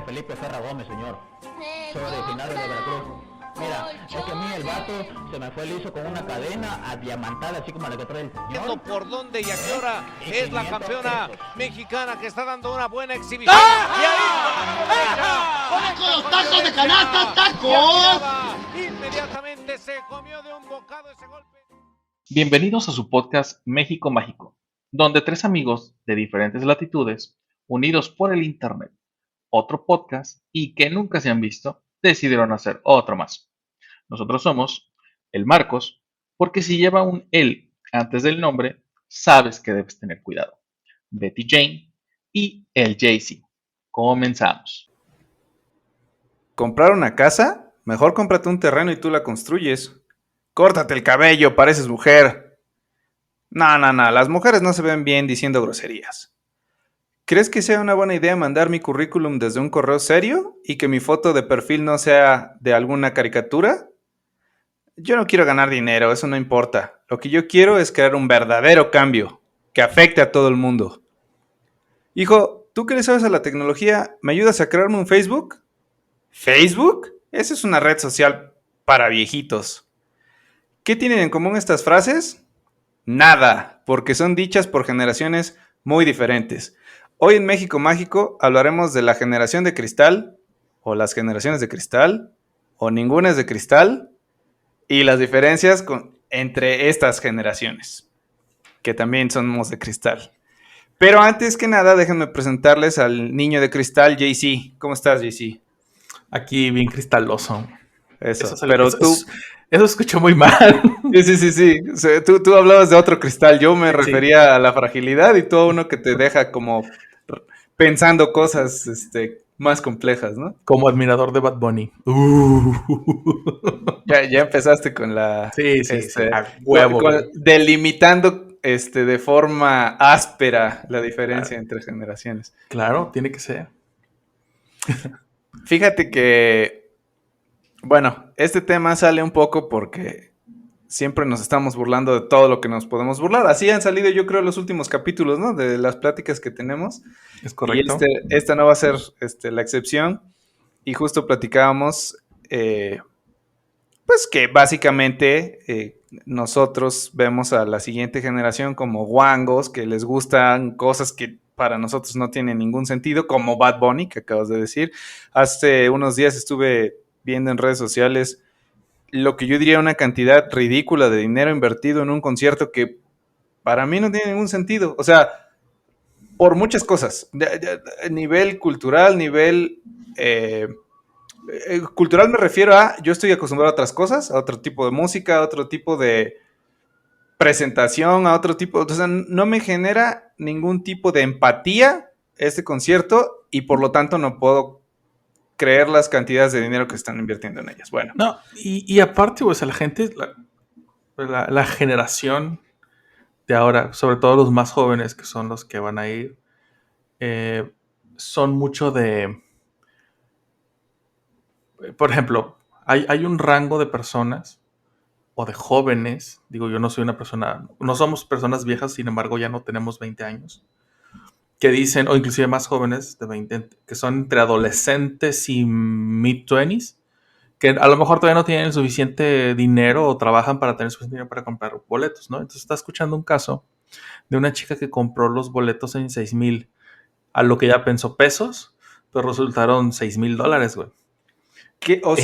Felipe Ferra Gómez, señor. Soy originario de Veracruz. Mira, es que a mí el vato se me fue liso con una cadena adiamantada, así como la que trae el señor. ¿Por dónde y a qué hora Y es la 500 campeona pesos. mexicana que está dando una buena exhibición? ¡Ah! Y ahí ¡Con los tacos de canasta, tacos! Inmediatamente se comió de un bocado ese golpe. Bienvenidos a su podcast México Mágico, donde tres amigos de diferentes latitudes, unidos por el Internet, otro podcast y que nunca se han visto, decidieron hacer otro más. Nosotros somos el Marcos, porque si lleva un el antes del nombre, sabes que debes tener cuidado. Betty Jane y el Jay-Z. Comenzamos. ¿Comprar una casa? Mejor cómprate un terreno y tú la construyes. Córtate el cabello, pareces mujer. No, las mujeres no se ven bien diciendo groserías. ¿Crees que sea una buena idea mandar mi currículum desde un correo serio y que mi foto de perfil no sea de alguna caricatura? Yo no quiero ganar dinero, eso no importa. Lo que yo quiero es crear un verdadero cambio que afecte a todo el mundo. Hijo, ¿tú que le sabes a la tecnología, me ayudas a crearme un Facebook? ¿Facebook? Esa es una red social para viejitos. ¿Qué tienen en común estas frases? Nada, porque son dichas por generaciones muy diferentes. Hoy en México Mágico hablaremos de la generación de cristal, o las generaciones de cristal, o ninguna es de cristal, y las diferencias entre estas generaciones, que también somos de cristal. Pero antes que nada, déjenme presentarles al niño de cristal, Jay-Z. ¿Cómo estás, Jay-Z? Aquí bien cristaloso. Eso, Eso, pero eso, tú... eso escuchó muy mal. Sí. O sea, tú hablabas de otro cristal, yo me Sí. refería a la fragilidad y tú a uno que te deja como pensando cosas más complejas, ¿no? Como admirador de Bad Bunny. Ya empezaste con la... Sí, a huevo. delimitando de forma áspera la diferencia entre generaciones. Claro, tiene que ser. Fíjate que, bueno, este tema sale un poco porque siempre nos estamos burlando de todo lo que nos podemos burlar. Así han salido, yo creo, los últimos capítulos, ¿no? De las pláticas que tenemos. Es correcto. Y esta no va a ser la excepción. Y justo platicábamos, pues que básicamente nosotros vemos a la siguiente generación como guangos, que les gustan cosas que para nosotros no tienen ningún sentido, como Bad Bunny, que acabas de decir. Hace unos días estuve viendo en redes sociales lo que yo diría una cantidad ridícula de dinero invertido en un concierto que para mí no tiene ningún sentido. O sea, por muchas cosas. Nivel cultural, nivel... cultural me refiero a... Yo estoy acostumbrado a otras cosas, a otro tipo de música, a otro tipo de presentación, a otro tipo... O sea, no me genera ningún tipo de empatía este concierto y por lo tanto no puedo creer las cantidades de dinero que están invirtiendo en ellas. Bueno. No, y aparte, pues, a la gente, la generación de ahora, sobre todo los más jóvenes, que son los que van a ir, son mucho de... Por ejemplo, hay un rango de personas o de jóvenes, digo, yo no soy una persona, no somos personas viejas, sin embargo ya no tenemos 20 años, que dicen, o inclusive más jóvenes de 20, que son entre adolescentes y mid-20s, que a lo mejor todavía no tienen el suficiente dinero o trabajan para tener suficiente dinero para comprar boletos, ¿no? Entonces está escuchando un caso de una chica que compró los boletos en 6,000, a lo que ya pensó pesos, pero resultaron $6,000, güey. ¿Qué? O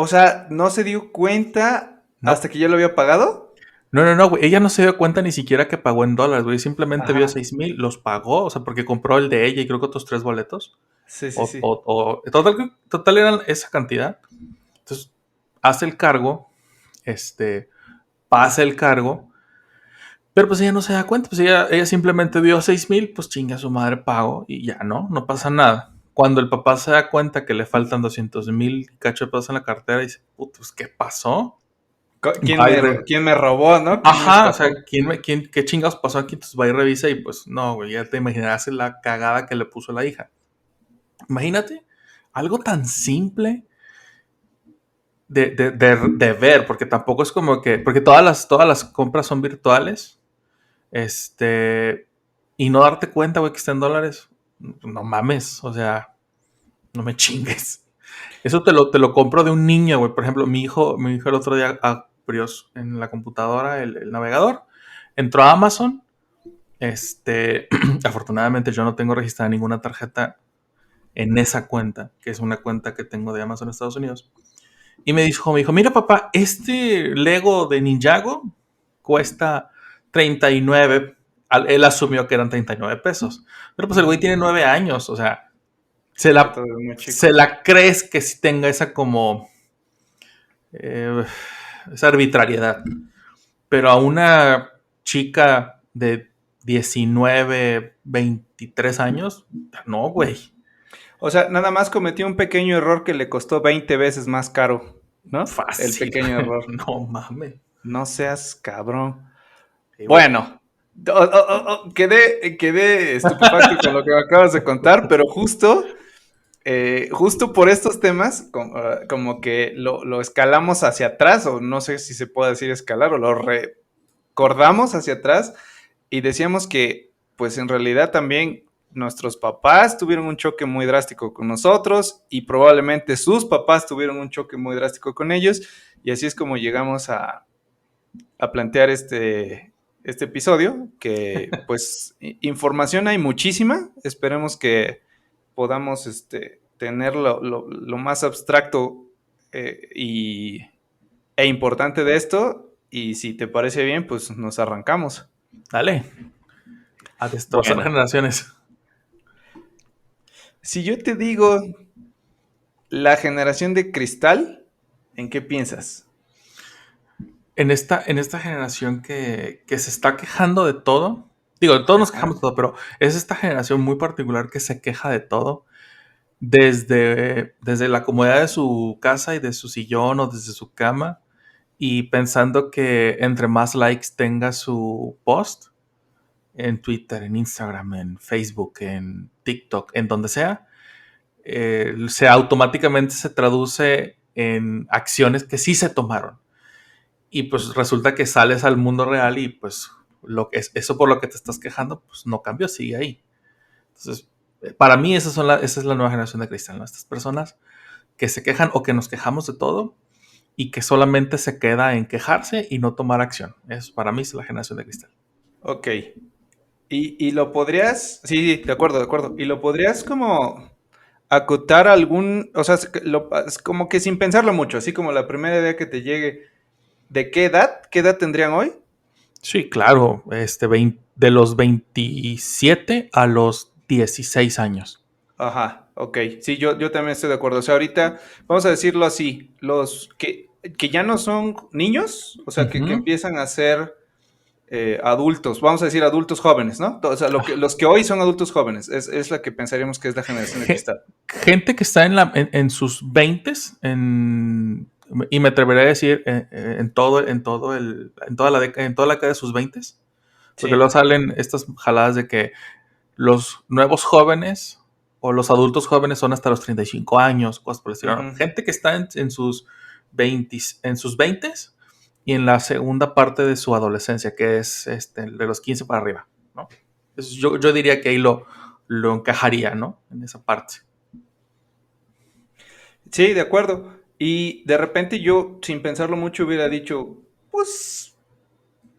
sea, ¿no se dio cuenta No. hasta que ya lo había pagado? No, güey. Ella no se dio cuenta ni siquiera que pagó en dólares, güey. Simplemente Ajá. vio 6,000, los pagó, o sea, porque compró el de ella y creo que otros 3 boletos. Sí. Total eran esa cantidad. Entonces, hace el cargo, pasa el cargo, pero pues ella no se da cuenta, pues ella simplemente dio 6,000, pues chinga su madre pago y ya no pasa nada. Cuando el papá se da cuenta que le faltan 200,000 cacho de pesos en la cartera, dice, puto, pues, ¿qué pasó? ¿Quién me robó, no? Ajá, o sea, ¿qué chingados pasó aquí? Entonces va y revisa y pues no, güey, ya te imaginarás la cagada que le puso la hija. Imagínate, algo tan simple de ver, porque tampoco es como que, porque todas las compras son virtuales, y no darte cuenta, güey, que está en dólares, no mames, o sea, No me chingues. Eso te lo compro de un niño, güey. Por ejemplo, mi hijo el otro día abrió en la computadora el navegador, entró a Amazon. Afortunadamente yo no tengo registrada ninguna tarjeta en esa cuenta, que es una cuenta que tengo de Amazon Estados Unidos. Y me dijo, mira papá, este Lego de Ninjago cuesta 39. Él asumió que eran 39 pesos. Pero pues el güey tiene 9 años, o sea, se la crees que sí tenga esa como esa arbitrariedad. Pero a una chica de 19, 23 años, no, güey. O sea, nada más cometió un pequeño error que le costó 20 veces más caro, ¿no? Fácil. El pequeño error. No mames. No seas cabrón. Sí, bueno, quedé estupefacto con lo que me acabas de contar, pero justo por estos temas, como que lo escalamos hacia atrás, o no sé si se puede decir escalar, o lo recordamos hacia atrás, y decíamos que, pues en realidad también nuestros papás tuvieron un choque muy drástico con nosotros, y probablemente sus papás tuvieron un choque muy drástico con ellos, y así es como llegamos a plantear este episodio, que pues información hay muchísima, esperemos que podamos tener lo más abstracto e importante de esto, y si te parece bien, pues nos arrancamos. Dale. A destrozar generaciones. Si yo te digo la generación de cristal, ¿en qué piensas? En esta generación que se está quejando de todo, digo, de todos nos quejamos de todo, pero es esta generación muy particular que se queja de todo, desde la comodidad de su casa y de su sillón o desde su cama, y pensando que entre más likes tenga su post, en Twitter, en Instagram, en Facebook, en TikTok, en donde sea, se automáticamente se traduce en acciones que sí se tomaron. Y pues resulta que sales al mundo real y pues eso por lo que te estás quejando, pues no cambió, sigue ahí. Entonces, para mí esa es la nueva generación de cristal, ¿no? Estas personas que se quejan o que nos quejamos de todo y que solamente se queda en quejarse y no tomar acción. Eso para mí es la generación de cristal. Ok. ¿Y lo podrías? Sí, de acuerdo. ¿Y lo podrías como acotar o sea, es como que sin pensarlo mucho, así como la primera idea que te llegue, ¿de qué edad? ¿Qué edad tendrían hoy? Sí, claro, de los 27 a los 16 años. Ajá, ok. Sí, yo también estoy de acuerdo. O sea, ahorita, vamos a decirlo así, los que ya no son niños, o sea, que empiezan a ser adultos, vamos a decir adultos jóvenes, ¿no? O sea, los que hoy son adultos jóvenes, es la que pensaría que es la generación de cristal. Gente que está en sus 20s, y me atrevería a decir en toda la década de sus 20s, porque Sí. luego salen estas jaladas de que los nuevos jóvenes o los adultos jóvenes son hasta los 35 años, cosas por el estilo. Uh-huh. Gente que está en sus 20s y en la segunda parte de su adolescencia, que es de los 15 para arriba, ¿no? Entonces, yo diría que ahí lo encajaría, ¿no? En esa parte. Sí, de acuerdo. Y de repente yo, sin pensarlo mucho, hubiera dicho, pues,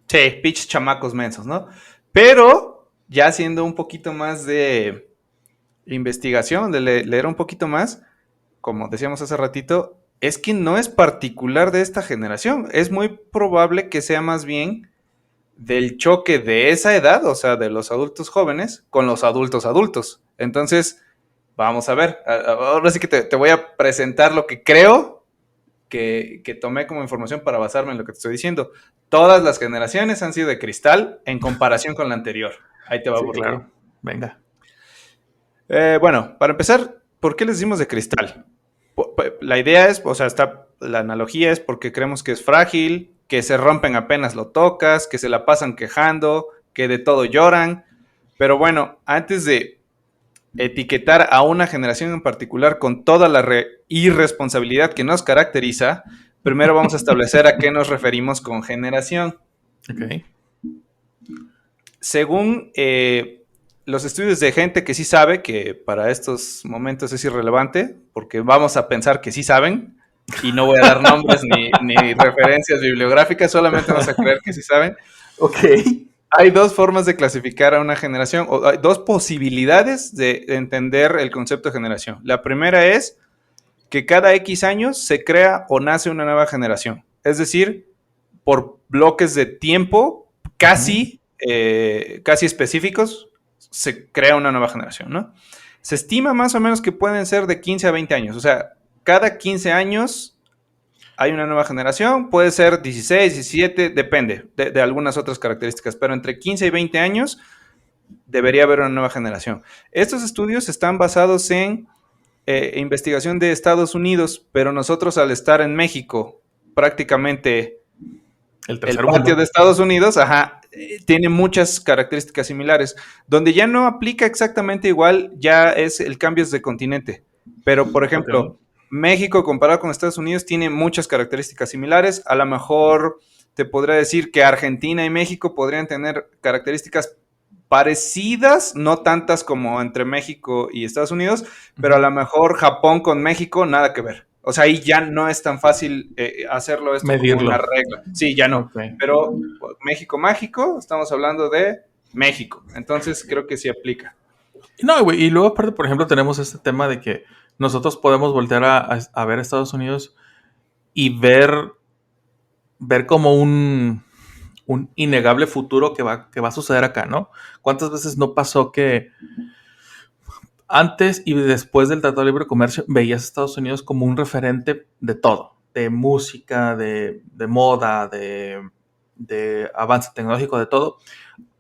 sí, pinches chamacos mensos, ¿no? Pero ya haciendo un poquito más de investigación, de leer un poquito más, como decíamos hace ratito, es que no es particular de esta generación. Es muy probable que sea más bien del choque de esa edad, o sea, de los adultos jóvenes, con los adultos. Entonces, vamos a ver. Ahora sí que te voy a presentar lo que creo que tomé como información para basarme en lo que te estoy diciendo. Todas las generaciones han sido de cristal en comparación con la anterior. Ahí te va, Sí, por claro. Venga. Bueno, para empezar, ¿por qué les decimos de cristal? La idea es, o sea, la analogía es porque creemos que es frágil, que se rompen apenas lo tocas, que se la pasan quejando, que de todo lloran. Pero bueno, antes de etiquetar a una generación en particular con toda la irresponsabilidad que nos caracteriza, primero vamos a establecer a qué nos referimos con generación. Ok. Según los estudios de gente que sí sabe, que para estos momentos es irrelevante, porque vamos a pensar que sí saben, y no voy a dar nombres ni referencias bibliográficas, solamente vamos a creer que sí saben. Ok. Hay dos formas de clasificar a una generación, o hay dos posibilidades de entender el concepto de generación. La primera es que cada X años se crea o nace una nueva generación. Es decir, por bloques de tiempo casi específicos, se crea una nueva generación, ¿no? Se estima más o menos que pueden ser de 15 a 20 años. O sea, cada 15 años hay una nueva generación, puede ser 16, 17, depende de algunas otras características, pero entre 15 y 20 años debería haber una nueva generación. Estos estudios están basados en investigación de Estados Unidos, pero nosotros al estar en México, prácticamente El el tercer patio mundo. de Estados Unidos, tiene muchas características similares. Donde ya no aplica exactamente igual, ya es el cambio de continente. Pero, por ejemplo, Ok. México comparado con Estados Unidos tiene muchas características similares. A lo mejor te podría decir que Argentina y México podrían tener características parecidas, no tantas como entre México y Estados Unidos, pero a lo mejor Japón con México, nada que ver. O sea, ahí ya no es tan fácil hacerlo esto como Medirlo. una regla. Sí, ya no. Ok. Pero México mágico, estamos hablando de México. Entonces creo que sí aplica. No, güey, y luego aparte, por ejemplo, tenemos este tema de que nosotros podemos voltear a ver a Estados Unidos y ver como un innegable futuro que va a suceder acá, ¿no? ¿Cuántas veces no pasó que antes y después del Tratado de Libre Comercio veías a Estados Unidos como un referente de todo? De música, de moda, de avance tecnológico, de todo.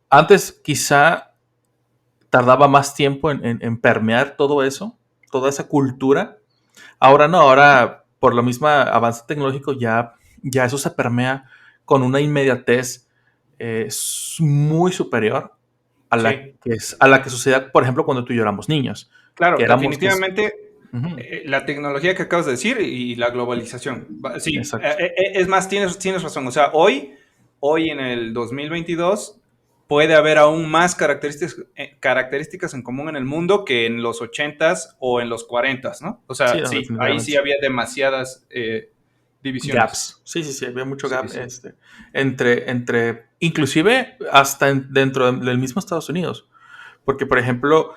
Antes quizá tardaba más tiempo en permear todo eso, toda esa cultura. Ahora no, ahora por lo mismo avance tecnológico ya eso se permea con una inmediatez muy superior a la, Sí, a la que sucedía, por ejemplo, cuando tú y yo éramos niños. claro, Que éramos... definitivamente Ujú, la tecnología que acabas de decir y la globalización. Sí, exacto. es más, tienes razón. O sea, hoy en el 2022 puede haber aún más características en común en el mundo que en los 80s o en los 40s, ¿no? O Sí, sea, no, sí, ahí sí definitivamente. había demasiadas divisiones. Gaps. Sí, sí, sí, había mucho Sí, gap sí. inclusive hasta dentro del mismo Estados Unidos. Porque, por ejemplo,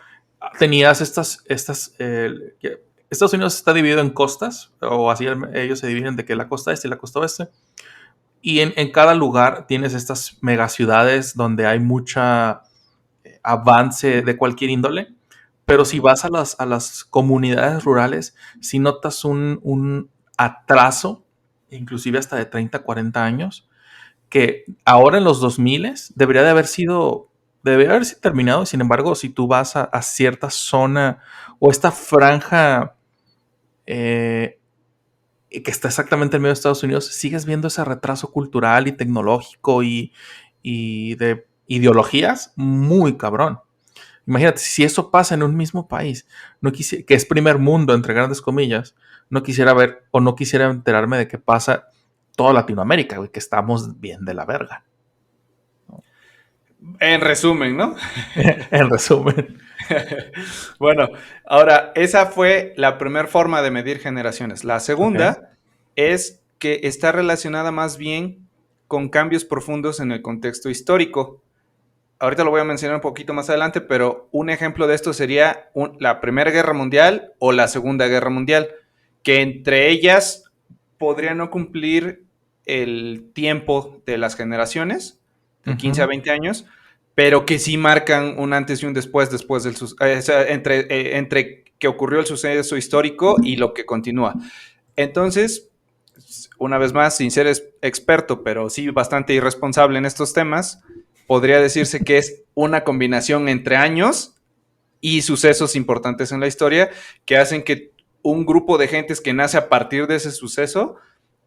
tenías Estados Unidos está dividido en costas, o así ellos se dividen de que la costa este y la costa oeste. Y en cada lugar tienes estas megaciudades donde hay mucha avance de cualquier índole. Pero si vas a las comunidades rurales, si notas un atraso, inclusive hasta de 30, 40 años, que ahora en los 2000 debería haberse terminado. Sin embargo, si tú vas a cierta zona o esta franja que está exactamente en medio de Estados Unidos, sigues viendo ese retraso cultural y tecnológico y de ideologías muy cabrón. Imagínate, si eso pasa en un mismo país, que es primer mundo, entre grandes comillas, no quisiera ver o no quisiera enterarme de qué pasa toda Latinoamérica, güey, que estamos bien de la verga. En resumen, ¿no? En resumen. Bueno, ahora, esa fue la primera forma de medir generaciones. La Okay. segunda es que está relacionada más bien con cambios profundos en el contexto histórico. Ahorita lo voy a mencionar un poquito más adelante, pero un ejemplo de esto sería la Primera Guerra Mundial o la Segunda Guerra Mundial, que entre ellas podría no cumplir el tiempo de las generaciones, de 15 a 20 años, pero que sí marcan un antes y un después entre que ocurrió el suceso histórico y lo que continúa. Entonces, una vez más, sin ser experto, pero sí bastante irresponsable en estos temas, podría decirse que es una combinación entre años y sucesos importantes en la historia que hacen que un grupo de gentes que nace a partir de ese suceso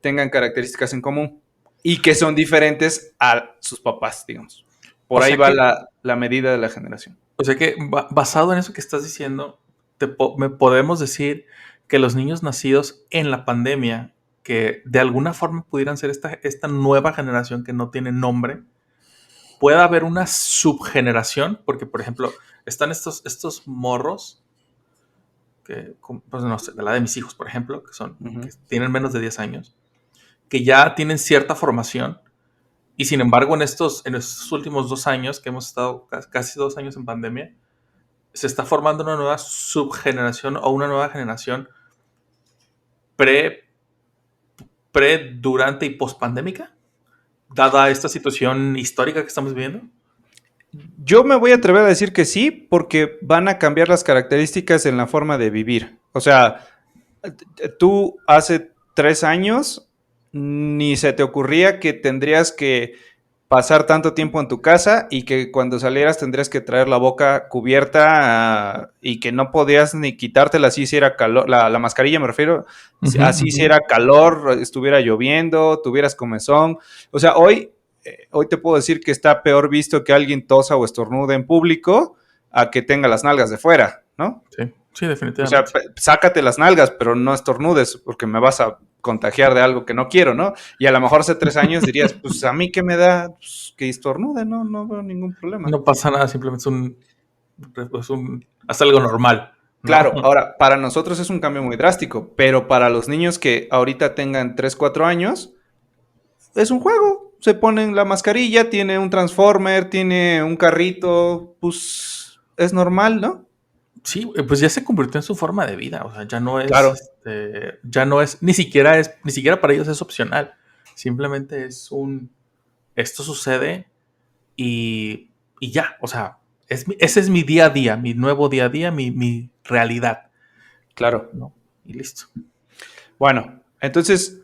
tengan características en común y que son diferentes a sus papás, digamos. O Por ahí sea va que, la medida de la generación. basado en eso que estás diciendo, me podemos decir que los niños nacidos en la pandemia, que de alguna forma pudieran ser esta nueva generación que no tiene nombre, puede haber una subgeneración, porque por ejemplo, están estos morros, que, pues no sé, de la de mis hijos, por ejemplo, que tienen menos de 10 años, que ya tienen cierta formación, y sin embargo en estos últimos 2 años, que hemos estado casi 2 años en pandemia, se está formando una nueva subgeneración o una nueva generación pre, durante y post-pandémica, dada esta situación histórica que estamos viviendo. Yo me voy a atrever a decir que sí, porque van a cambiar las características en la forma de vivir. O sea, tú hace 3 años ni se te ocurría que tendrías que pasar tanto tiempo en tu casa y que cuando salieras tendrías que traer la boca cubierta y que no podías ni quitártela así si era calor, la mascarilla me refiero, así si era calor, estuviera lloviendo, tuvieras comezón. O sea, hoy te puedo decir que está peor visto que alguien tosa o estornude en público a que tenga las nalgas de fuera, ¿no? Sí, definitivamente. O sea, sácate las nalgas, pero no estornudes porque me vas a contagiar de algo que no quiero, ¿no? Y a lo mejor hace 3 años dirías, pues a mí que me da pues, que estornude, no veo ningún problema. No pasa nada, simplemente es algo normal, ¿no? Claro, ahora, para nosotros es un cambio muy drástico, pero para los niños que ahorita tengan 3, 4 años, es un juego. Se ponen la mascarilla, tiene un transformer, tiene un carrito, pues es normal, ¿no? Sí, pues ya se convirtió en su forma de vida, o sea, ya no es, Claro. Ya no es, ni siquiera para ellos es opcional, simplemente esto sucede y ya, o sea, ese es mi día a día, mi nuevo día a día, mi realidad, Claro. ¿no? Y listo. Bueno, entonces,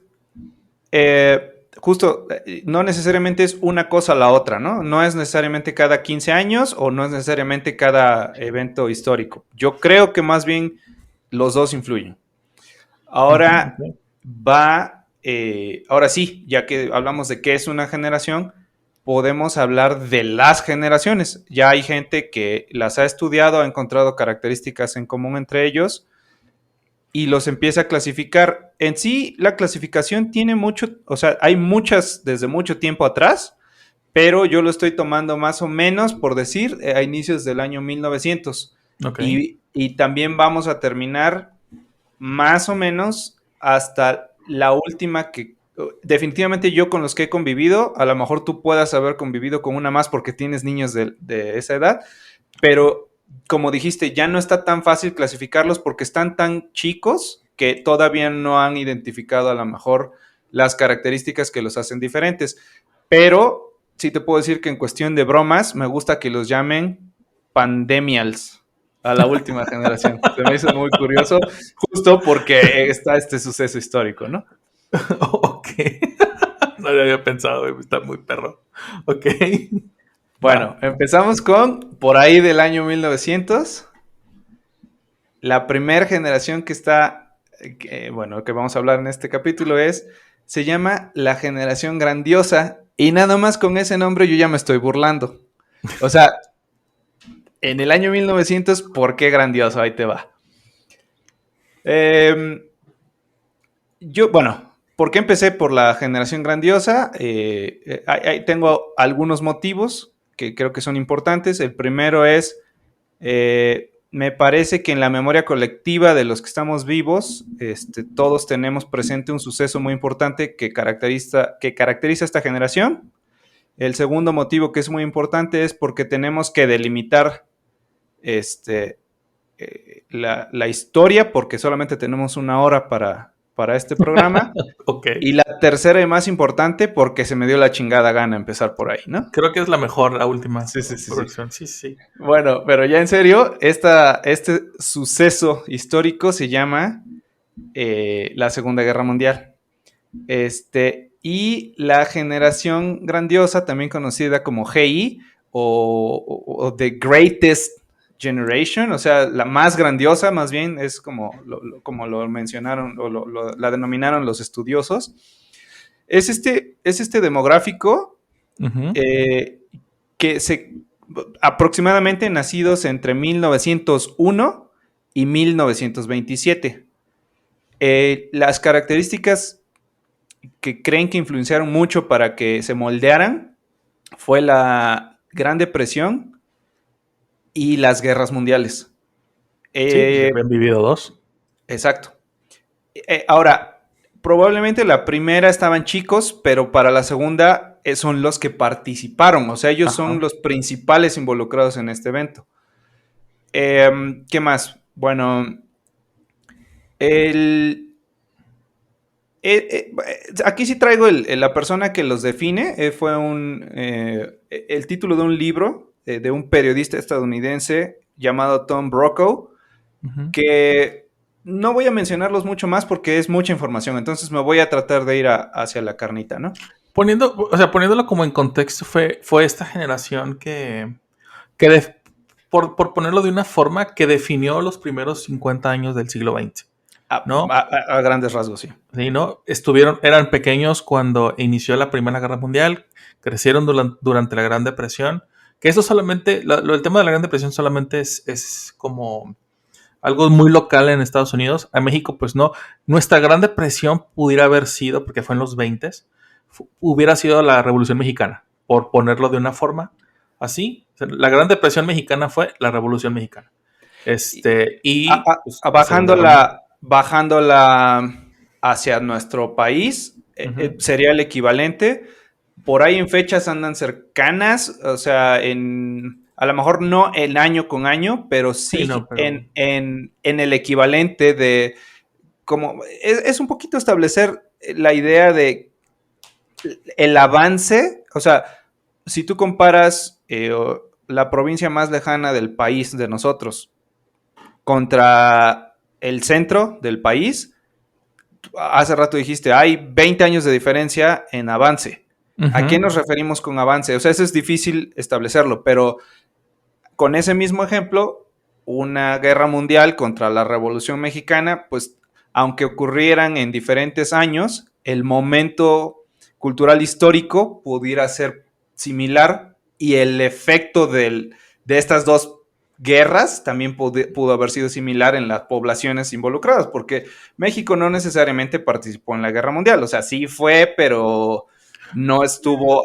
justo, no necesariamente es una cosa la otra, ¿no? No es necesariamente cada 15 años o no es necesariamente cada evento histórico. Yo creo que más bien los dos influyen. Ahora ahora sí, ya que hablamos de qué es una generación, podemos hablar de las generaciones. Ya hay gente que las ha estudiado, ha encontrado características en común entre ellos y los empieza a clasificar. En sí, la clasificación tiene mucho, o sea, hay muchas desde mucho tiempo atrás, pero yo lo estoy tomando más o menos, por decir, a inicios del año 1900. Okay. Y también vamos a terminar más o menos hasta la última que definitivamente yo con los que he convivido, a lo mejor tú puedas haber convivido con una más porque tienes niños de esa edad, pero como dijiste, ya no está tan fácil clasificarlos porque están tan chicos que todavía no han identificado a lo mejor las características que los hacen diferentes. Pero sí te puedo decir que en cuestión de bromas, me gusta que los llamen pandemials a la última generación. Se me hizo muy curioso, justo porque está este suceso histórico, ¿no? Ok. No lo había pensado, está muy perro. Ok. Bueno, empezamos con por ahí del año 1900. La primera generación que está, que vamos a hablar en este capítulo se llama la generación grandiosa. Y nada más con ese nombre yo ya me estoy burlando. O sea, en el año 1900, ¿por qué grandioso? Ahí te va. ¿Por qué empecé por la generación grandiosa? Tengo algunos motivos que creo que son importantes. El primero es, me parece que en la memoria colectiva de los que estamos vivos, todos tenemos presente un suceso muy importante que caracteriza esta generación. El segundo motivo que es muy importante es porque tenemos que delimitar la historia, porque solamente tenemos 1 hora para este programa. Okay. Y la tercera y más importante, porque se me dio la chingada gana empezar por ahí, ¿no? Creo que es la mejor, la última. Sí. Sí. Bueno, pero ya en serio, este suceso histórico se llama la Segunda Guerra Mundial. Y la generación grandiosa, también conocida como GI o The Greatest Generation, o sea, la más grandiosa, más bien, es como lo mencionaron o la denominaron los estudiosos. Es este demográfico que aproximadamente nacidos entre 1901 y 1927. Las características que creen que influenciaron mucho para que se moldearan fue la Gran Depresión y las guerras mundiales. Sí, pues habían vivido 2. Exacto. Ahora, probablemente la primera estaban chicos, pero para la segunda son los que participaron, o sea, ellos son los principales involucrados en este evento. ¿Qué más? Bueno, aquí sí traigo la persona que los define, fue el título de un libro de un periodista estadounidense llamado Tom Brokaw, que no voy a mencionarlos mucho más porque es mucha información, entonces me voy a tratar de ir hacia la carnita, ¿no? Poniéndolo como en contexto, fue esta generación por ponerlo de una forma, que definió los primeros 50 años del siglo XX. ¿No? A grandes rasgos, sí. Sí, ¿no? Eran pequeños cuando inició la Primera Guerra Mundial, crecieron durante la Gran Depresión, que eso solamente, el tema de la Gran Depresión solamente es como algo muy local en Estados Unidos. A México, pues no. Nuestra Gran Depresión pudiera haber sido, porque fue en los 20s, hubiera sido la Revolución Mexicana, por ponerlo de una forma así. O sea, la Gran Depresión Mexicana fue la Revolución Mexicana. Pues, bajándola hacia nuestro país, sería el equivalente. Por ahí en fechas andan cercanas, o sea, a lo mejor no el año con año, pero sí, en el equivalente de como es un poquito establecer la idea de el avance. O sea, si tú comparas la provincia más lejana del país de nosotros contra el centro del país, hace rato dijiste, hay 20 años de diferencia en avance. ¿A qué nos referimos con avance? O sea, eso es difícil establecerlo, pero con ese mismo ejemplo, una guerra mundial contra la Revolución Mexicana, pues aunque ocurrieran en diferentes años, el momento cultural histórico pudiera ser similar y el efecto de estas dos guerras también pudo haber sido similar en las poblaciones involucradas, porque México no necesariamente participó en la guerra mundial, o sea, sí fue, pero no estuvo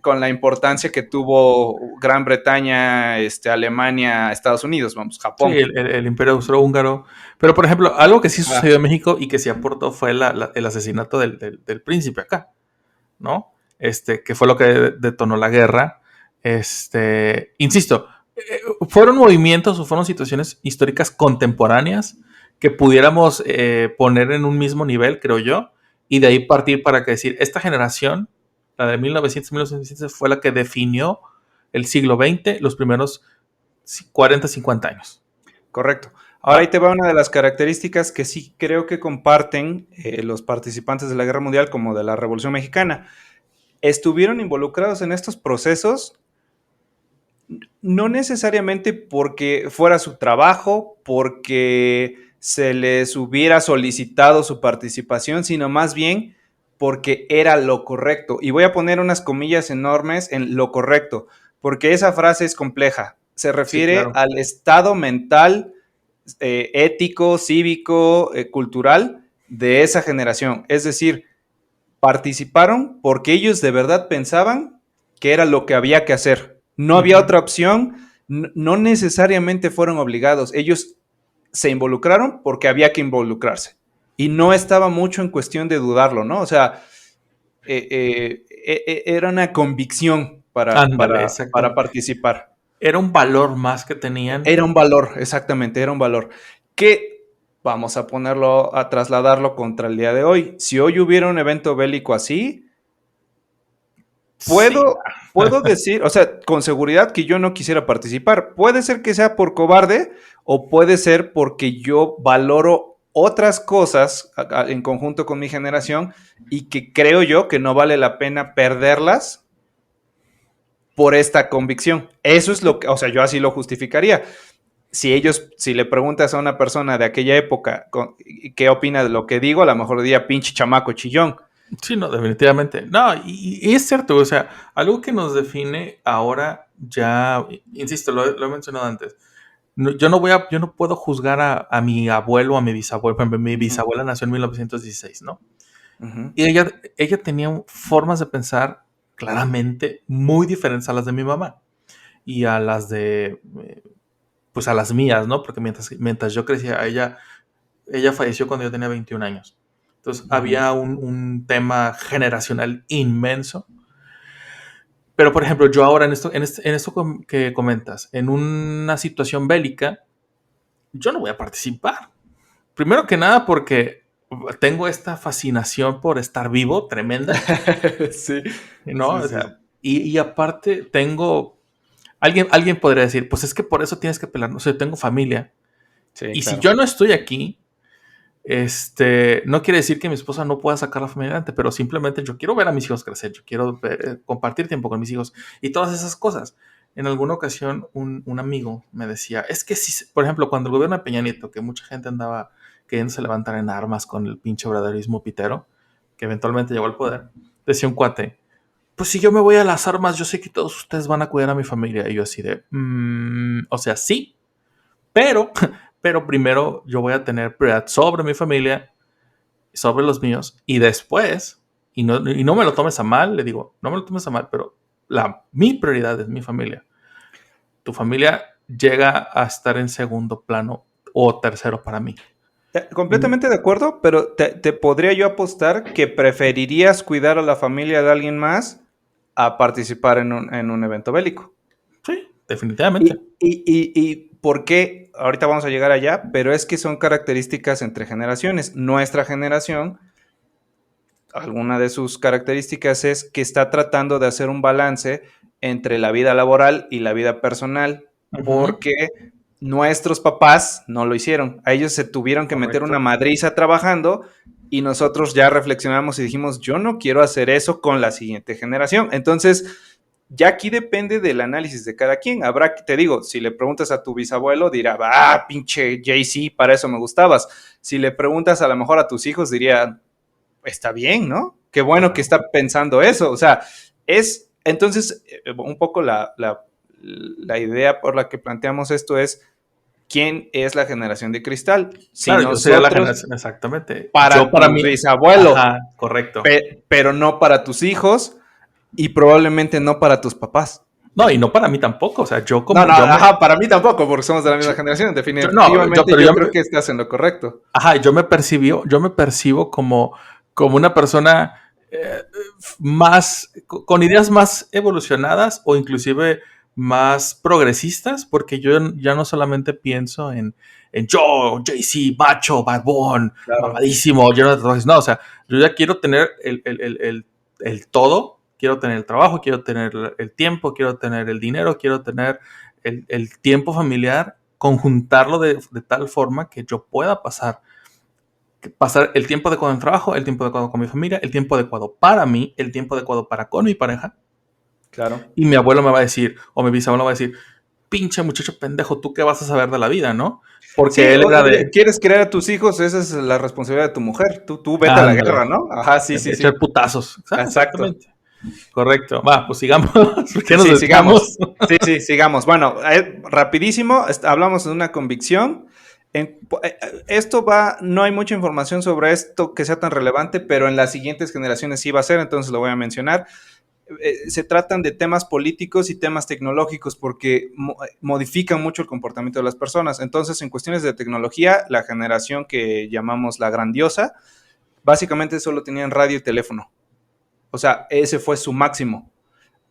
con la importancia que tuvo Gran Bretaña, Alemania, Estados Unidos, Japón. Sí, el Imperio Austrohúngaro. Pero, por ejemplo, algo que sí sucedió en México y que sí aportó fue el asesinato del príncipe acá, ¿no? Que fue lo que detonó la guerra. Insisto, fueron movimientos o fueron situaciones históricas contemporáneas que pudiéramos poner en un mismo nivel, creo yo, y de ahí partir para decir, esta generación, la de 1900-1900, fue la que definió el siglo XX, los primeros 40, 50 años. Correcto. Ahora ahí te va una de las características que sí creo que comparten los participantes de la Guerra Mundial como de la Revolución Mexicana. Estuvieron involucrados en estos procesos no necesariamente porque fuera su trabajo, porque se les hubiera solicitado su participación, sino más bien porque era lo correcto. Y voy a poner unas comillas enormes en lo correcto, porque esa frase es compleja. Se refiere al estado mental, ético, cívico, cultural de esa generación. Es decir, participaron porque ellos de verdad pensaban que era lo que había que hacer. No había otra opción, no necesariamente fueron obligados. Ellos se involucraron porque había que involucrarse. Y no estaba mucho en cuestión de dudarlo, ¿no? O sea, era una convicción para participar. Era un valor más que tenían. Era un valor, exactamente, era un valor. Que vamos a ponerlo, a trasladarlo contra el día de hoy. Si hoy hubiera un evento bélico así, puedo decir, o sea, con seguridad que yo no quisiera participar. Puede ser que sea por cobarde o puede ser porque yo valoro otras cosas en conjunto con mi generación y que creo yo que no vale la pena perderlas por esta convicción. Eso es lo que, o sea, yo así lo justificaría. Si le preguntas a una persona de aquella época qué opina de lo que digo, a lo mejor diría pinche chamaco chillón. Sí, no, definitivamente. No, y es cierto, o sea, algo que nos define ahora ya, insisto, lo he mencionado antes. Yo no puedo juzgar a mi abuelo o a mi bisabuelo. Por ejemplo, mi bisabuela nació en 1916, ¿no? Y ella tenía formas de pensar claramente muy diferentes a las de mi mamá y a las de pues a las mías, ¿no? Porque mientras yo crecía, ella falleció cuando yo tenía 21 años. Entonces había un tema generacional inmenso. Pero, por ejemplo, yo ahora en esto que comentas, en una situación bélica, yo no voy a participar. Primero que nada porque tengo esta fascinación por estar vivo, tremenda. Sí. ¿No? Sí, O sea, y aparte tengo... Alguien podría decir, pues es que por eso tienes que pelear. No sé, tengo familia. sí, Y claro. si yo no estoy aquí, no quiere decir que mi esposa no pueda sacar la familia adelante, pero simplemente yo quiero ver a mis hijos crecer, yo quiero compartir tiempo con mis hijos y todas esas cosas. En alguna ocasión un amigo me decía, es que si, por ejemplo, cuando el gobierno de Peña Nieto, que mucha gente andaba queriéndose levantar en armas con el pinche obradorismo pitero, que eventualmente llegó al poder, decía un cuate, pues si yo me voy a las armas, yo sé que todos ustedes van a cuidar a mi familia. Y yo así de, o sea, sí, pero primero yo voy a tener prioridad sobre mi familia, sobre los míos, y después, y no me lo tomes a mal, le digo, no me lo tomes a mal, pero mi prioridad es mi familia. Tu familia llega a estar en segundo plano o tercero para mí. Completamente de acuerdo, pero te podría yo apostar que preferirías cuidar a la familia de alguien más a participar en un evento bélico. Sí, definitivamente. ¿Y por qué? Ahorita vamos a llegar allá, pero es que son características entre generaciones. Nuestra generación, alguna de sus características es que está tratando de hacer un balance entre la vida laboral y la vida personal, porque nuestros papás no lo hicieron. A ellos se tuvieron que meter una madriza trabajando y nosotros ya reflexionamos y dijimos, yo no quiero hacer eso con la siguiente generación. Entonces, ya aquí depende del análisis de cada quien. Te digo, si le preguntas a tu bisabuelo, dirá, pinche Jay-Z, para eso me gustabas. Si le preguntas a lo mejor a tus hijos, diría, está bien, ¿no? Qué bueno que está pensando eso. O sea, entonces, un poco la idea por la que planteamos esto es, ¿quién es la generación de cristal? Si claro, nosotros, yo sería la generación, exactamente. Para tu bisabuelo, correcto. Pero no para tus hijos y probablemente no para tus papás. No, y no para mí tampoco. O sea, yo como. Para mí tampoco, porque somos de la misma generación. Definitivamente, yo creo que estás en lo correcto. Ajá, yo me percibo como una persona con ideas más evolucionadas o inclusive más progresistas, porque yo ya no solamente pienso en yo, Jay-Z, macho, barbón, mamadísimo, lleno de tatuajes. No, o sea, yo ya quiero tener el todo. Quiero tener el trabajo, quiero tener el tiempo, quiero tener el dinero, quiero tener el tiempo familiar, conjuntarlo de tal forma que yo pueda pasar el tiempo adecuado en el trabajo, el tiempo adecuado con mi familia, el tiempo adecuado para mí, el tiempo adecuado para con mi pareja. Claro. Y mi abuelo me va a decir, o mi bisabuelo me va a decir, pinche muchacho pendejo, ¿tú qué vas a saber de la vida, no? Porque él era de... ¿Quieres crear a tus hijos? Esa es la responsabilidad de tu mujer. Tú vete a la guerra, ¿no? Ajá, sí. Echar putazos. Exacto. Correcto. Va, pues sigamos. Sigamos. Sí, sigamos. Bueno, rapidísimo, hablamos de una convicción. Esto no hay mucha información sobre esto que sea tan relevante, pero en las siguientes generaciones sí va a ser, entonces lo voy a mencionar. Se tratan de temas políticos y temas tecnológicos porque modifican mucho el comportamiento de las personas. Entonces, en cuestiones de tecnología, la generación que llamamos la grandiosa, básicamente solo tenían radio y teléfono. O sea, ese fue su máximo.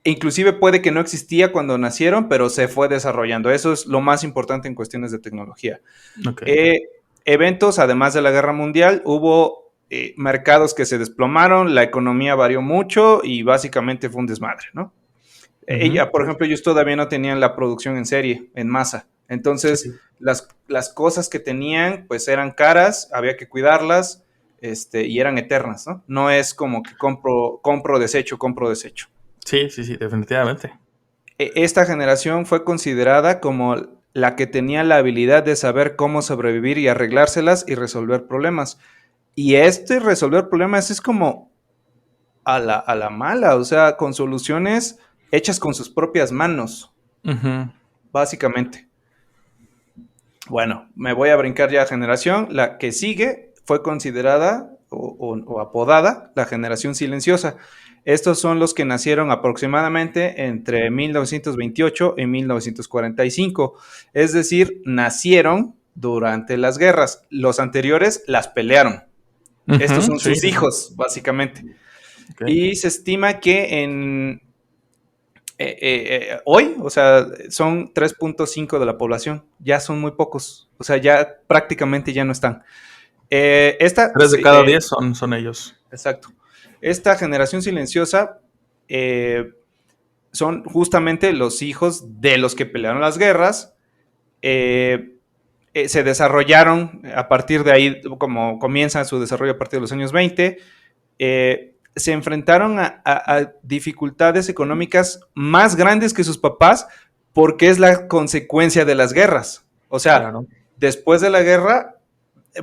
Inclusive puede que no existía cuando nacieron, pero se fue desarrollando. Eso es lo más importante en cuestiones de tecnología. Okay. Eventos, además de la Guerra Mundial, hubo mercados que se desplomaron, la economía varió mucho y básicamente fue un desmadre, ¿no? Por ejemplo, ellos todavía no tenían la producción en serie, en masa. Entonces, las cosas que tenían, pues eran caras, había que cuidarlas, y eran eternas, ¿no? No es como que compro desecho. Sí, definitivamente. Esta generación fue considerada como la que tenía la habilidad de saber cómo sobrevivir y arreglárselas y resolver problemas. Y resolver problemas es como a la mala, o sea, con soluciones hechas con sus propias manos, básicamente. Bueno, me voy a brincar ya a generación. La que sigue fue considerada o apodada la generación silenciosa. Estos son los que nacieron aproximadamente entre 1928 y 1945, es decir, nacieron durante las guerras. Los anteriores las pelearon. Estos son sus hijos, básicamente. Okay. Y se estima que hoy, o sea, son 3.5 de la población. Ya son muy pocos. O sea, ya prácticamente ya no están. 3 de cada 10 son ellos. Exacto. Esta generación silenciosa son justamente los hijos de los que pelearon las guerras. Se desarrollaron a partir de ahí, como comienza su desarrollo a partir de los años 20, se enfrentaron a dificultades económicas más grandes que sus papás porque es la consecuencia de las guerras. O sea, claro, después de la guerra,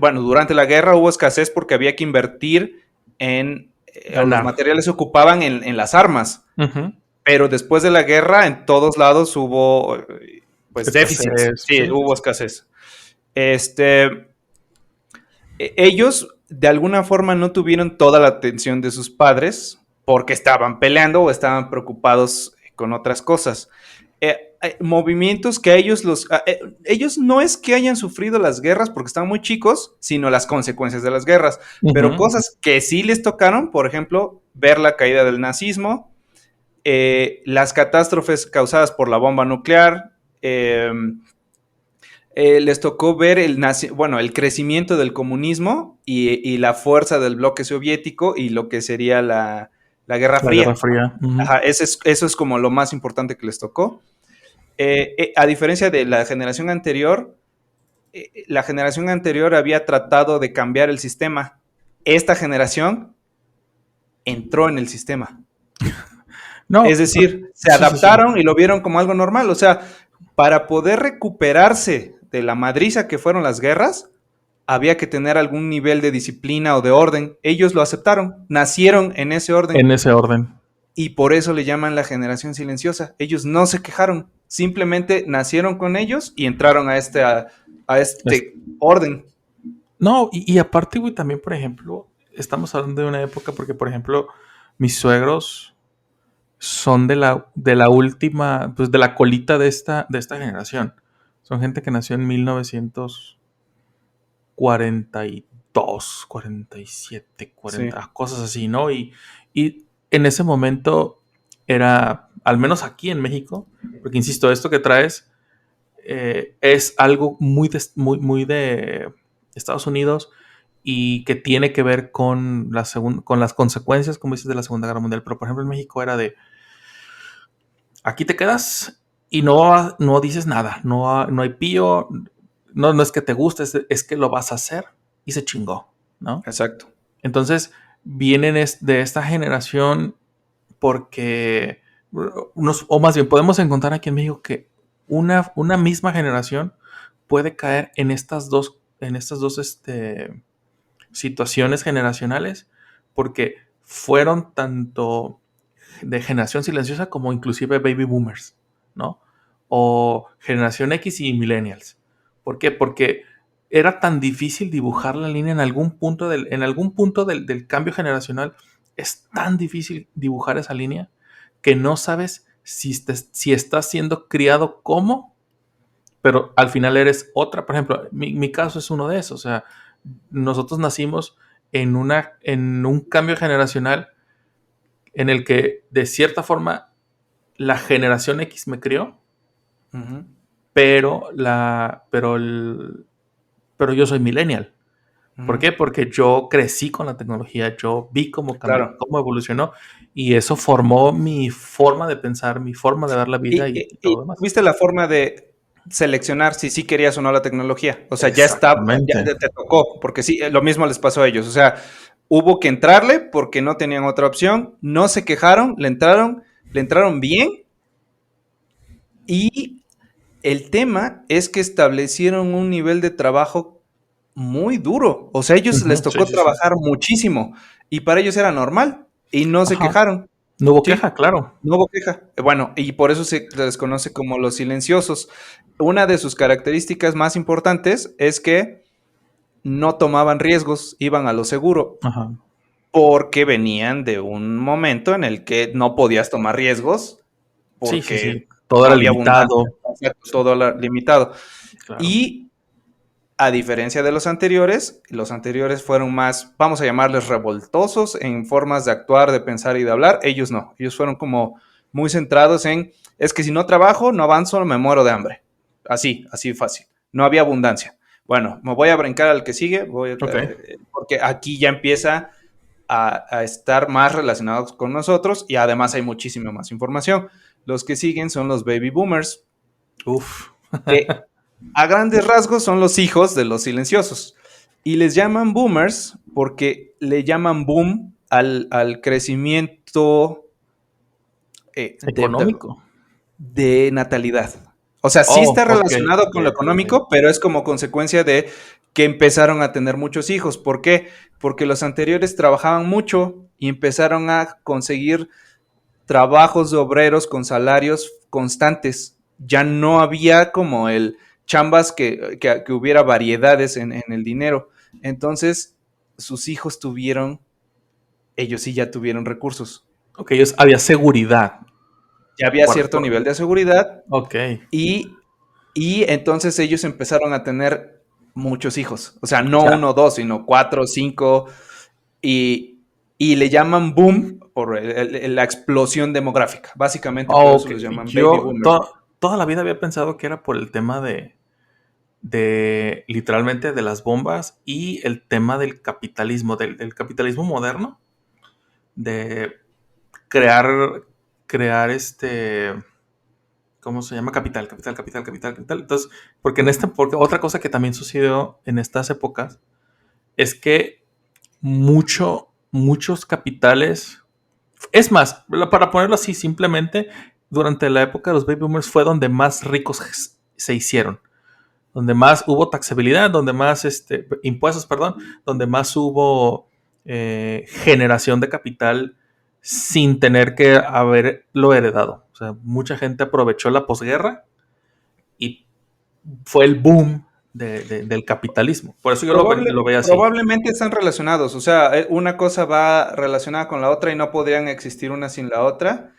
bueno, durante la guerra hubo escasez porque había que invertir en los materiales se ocupaban en las armas. Uh-huh. Pero después de la guerra, en todos lados hubo pues déficit. Sí, hubo escasez. Ellos de alguna forma no tuvieron toda la atención de sus padres porque estaban peleando o estaban preocupados con otras cosas. Movimientos que ellos no es que hayan sufrido las guerras porque estaban muy chicos, sino las consecuencias de las guerras. Uh-huh. Pero cosas que sí les tocaron, por ejemplo, ver la caída del nazismo, las catástrofes causadas por la bomba nuclear, les tocó ver el crecimiento del comunismo y la fuerza del bloque soviético y lo que sería la Guerra Fría. Guerra Fría. Uh-huh. Ajá, eso es como lo más importante que les tocó. A diferencia de la generación anterior había tratado de cambiar el sistema. Esta generación entró en el sistema. No, es decir, se adaptaron y lo vieron como algo normal. O sea, para poder recuperarse de la madriza que fueron las guerras, había que tener algún nivel de disciplina o de orden. Ellos lo aceptaron, nacieron en ese orden. En ese orden. Y por eso le llaman la generación silenciosa. Ellos no se quejaron, simplemente nacieron con ellos y entraron a este orden. No, y aparte, güey, también, por ejemplo, estamos hablando de una época porque, por ejemplo, mis suegros son de la última, pues de la colita de esta generación. Son gente que nació en 1942, 47, 40, sí, cosas así, ¿no? Y en ese momento era, al menos aquí en México, porque insisto, esto que traes es algo muy de Estados Unidos y que tiene que ver con las consecuencias, como dices, de la Segunda Guerra Mundial. Pero, por ejemplo, en México era de, aquí te quedas y no dices nada, no hay pío, no es que te guste, es que lo vas a hacer y se chingó, ¿no? Exacto. Entonces, vienen de esta generación porque, o más bien, podemos encontrar aquí en México que una misma generación puede caer en estas dos situaciones generacionales, porque fueron tanto de generación silenciosa como inclusive baby boomers, ¿no? O generación X y millennials. ¿Por qué? Porque era tan difícil dibujar la línea en algún punto del cambio generacional. Es tan difícil dibujar esa línea que no sabes si estás siendo criado como, pero al final eres otra. Por ejemplo, mi caso es uno de esos. O sea, nosotros nacimos en un cambio generacional en el que, de cierta forma, la generación X me crió, uh-huh, pero yo soy millennial. Uh-huh. ¿Por qué? Porque yo crecí con la tecnología, yo vi cómo cambió, claro, cómo evolucionó, y eso formó mi forma de pensar, mi forma de ver la vida y todo lo demás. ¿Viste la forma de seleccionar si sí querías o no la tecnología? O sea, ya te tocó, porque sí, lo mismo les pasó a ellos. O sea, hubo que entrarle porque no tenían otra opción, no se quejaron, le entraron bien, y el tema es que establecieron un nivel de trabajo muy duro. O sea, a ellos les tocó trabajar muchísimo, y para ellos era normal, y no se quejaron. No hubo queja, claro. No hubo queja. Bueno, y por eso se les conoce como los silenciosos. Una de sus características más importantes es que no tomaban riesgos, iban a lo seguro, Ajá. porque venían de un momento en el que no podías tomar riesgos, Sí, sí, porque sí. Todo no era había abundancia, limitado. todo limitado. Claro. Y a diferencia de los anteriores fueron más, vamos a llamarles revoltosos en formas de actuar, de pensar y de hablar. Ellos no, ellos fueron como muy centrados en, es que si no trabajo, no avanzo, me muero de hambre. Así fácil. No había abundancia. Bueno, me voy a brincar al que sigue, porque aquí ya empieza a estar más relacionados con nosotros y además hay muchísima más información. Los que siguen son los baby boomers, Uf. que a grandes rasgos son los hijos de los silenciosos. Y les llaman boomers porque le llaman boom al crecimiento Económico. de natalidad. O sea, sí Oh, está ok, relacionado ok, con lo ok, económico, ok. pero es como consecuencia de que empezaron a tener muchos hijos. ¿Por qué? Porque los anteriores trabajaban mucho y empezaron a conseguir trabajos de obreros con salarios constantes. Ya no había como el chambas que hubiera variedades en el dinero. Entonces, sus hijos ellos sí ya tuvieron recursos. Ok, había seguridad. Ya había cierto nivel de seguridad Ok. y, y entonces ellos empezaron a tener muchos hijos. O sea, O no sea, uno o dos, sino 4, 5 y le llaman boom por la explosión demográfica. Básicamente por eso ok. los llaman baby Yo boomers. toda la vida había pensado que era por el tema de literalmente de las bombas y el tema del capitalismo, del capitalismo moderno, de crear, crear ¿cómo se llama? Capital. Entonces, porque otra cosa que también sucedió en estas épocas es que muchos capitales, es más, para ponerlo así simplemente, durante la época de los baby boomers fue donde más ricos se hicieron, donde más hubo taxabilidad, donde más impuestos, perdón, donde más hubo generación de capital sin tener que haberlo heredado. O sea, mucha gente aprovechó la posguerra y fue el boom del capitalismo. Por eso yo lo veía así. Probablemente están relacionados, o sea, una cosa va relacionada con la otra y no podrían existir una sin la otra.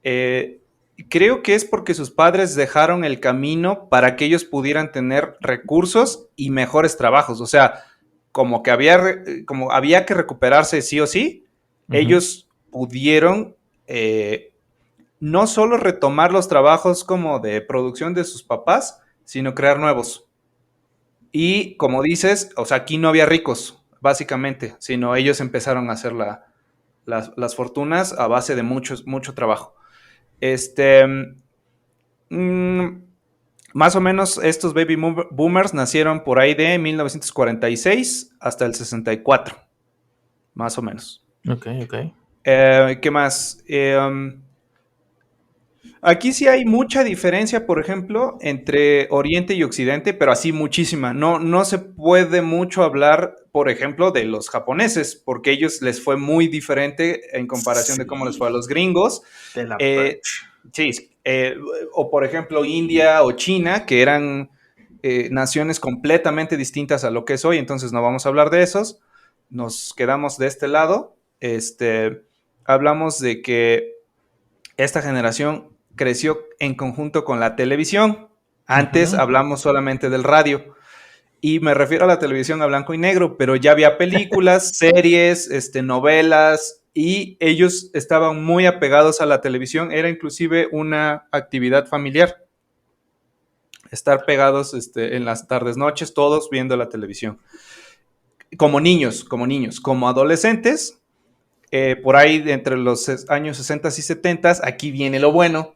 Eh, Creo que es porque sus padres dejaron el camino para que ellos pudieran tener recursos y mejores trabajos, o sea, como había que recuperarse sí o sí, Uh-huh. ellos pudieron no solo retomar los trabajos como de producción de sus papás, sino crear nuevos. Y como dices, o sea, aquí no había ricos, básicamente, sino ellos empezaron a hacer las fortunas a base de mucho trabajo. Este, mm, Más o menos estos baby boomers nacieron por ahí de 1946 hasta el 64, más o menos. Ok. ¿Qué más? Aquí sí hay mucha diferencia, por ejemplo, entre Oriente y Occidente, pero así muchísima. No se puede mucho hablar, por ejemplo, de los japoneses, porque a ellos les fue muy diferente en comparación de cómo les fue a los gringos. De la Eh, Birch. sí, o por ejemplo India o China, que eran naciones completamente distintas a lo que es hoy, entonces no vamos a hablar de esos. Nos quedamos de este lado. Hablamos de que esta generación creció en conjunto con la televisión. Antes Uh-huh. hablamos solamente del radio. Y me refiero a la televisión a blanco y negro, pero ya había películas, series, novelas, y ellos estaban muy apegados a la televisión. Era inclusive una actividad familiar. Estar pegados en las tardes, noches, todos viendo la televisión. Como niños. Como adolescentes, por ahí entre los años 60 y 70, aquí viene lo bueno.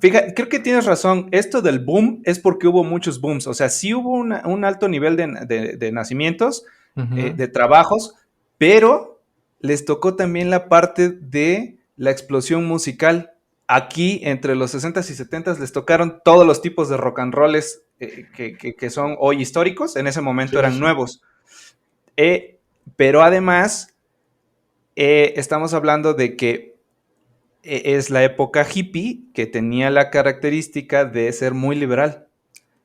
Fíjate, creo que tienes razón. Esto del boom es porque hubo muchos booms. O sea, sí hubo un alto nivel de nacimientos, Uh-huh. de trabajos, pero les tocó también la parte de la explosión musical. Aquí, entre los 60s y 70s, les tocaron todos los tipos de rock and rolls que son hoy históricos. En ese momento eran Sí. nuevos. Pero además, estamos hablando de que es la época hippie que tenía la característica de ser muy liberal.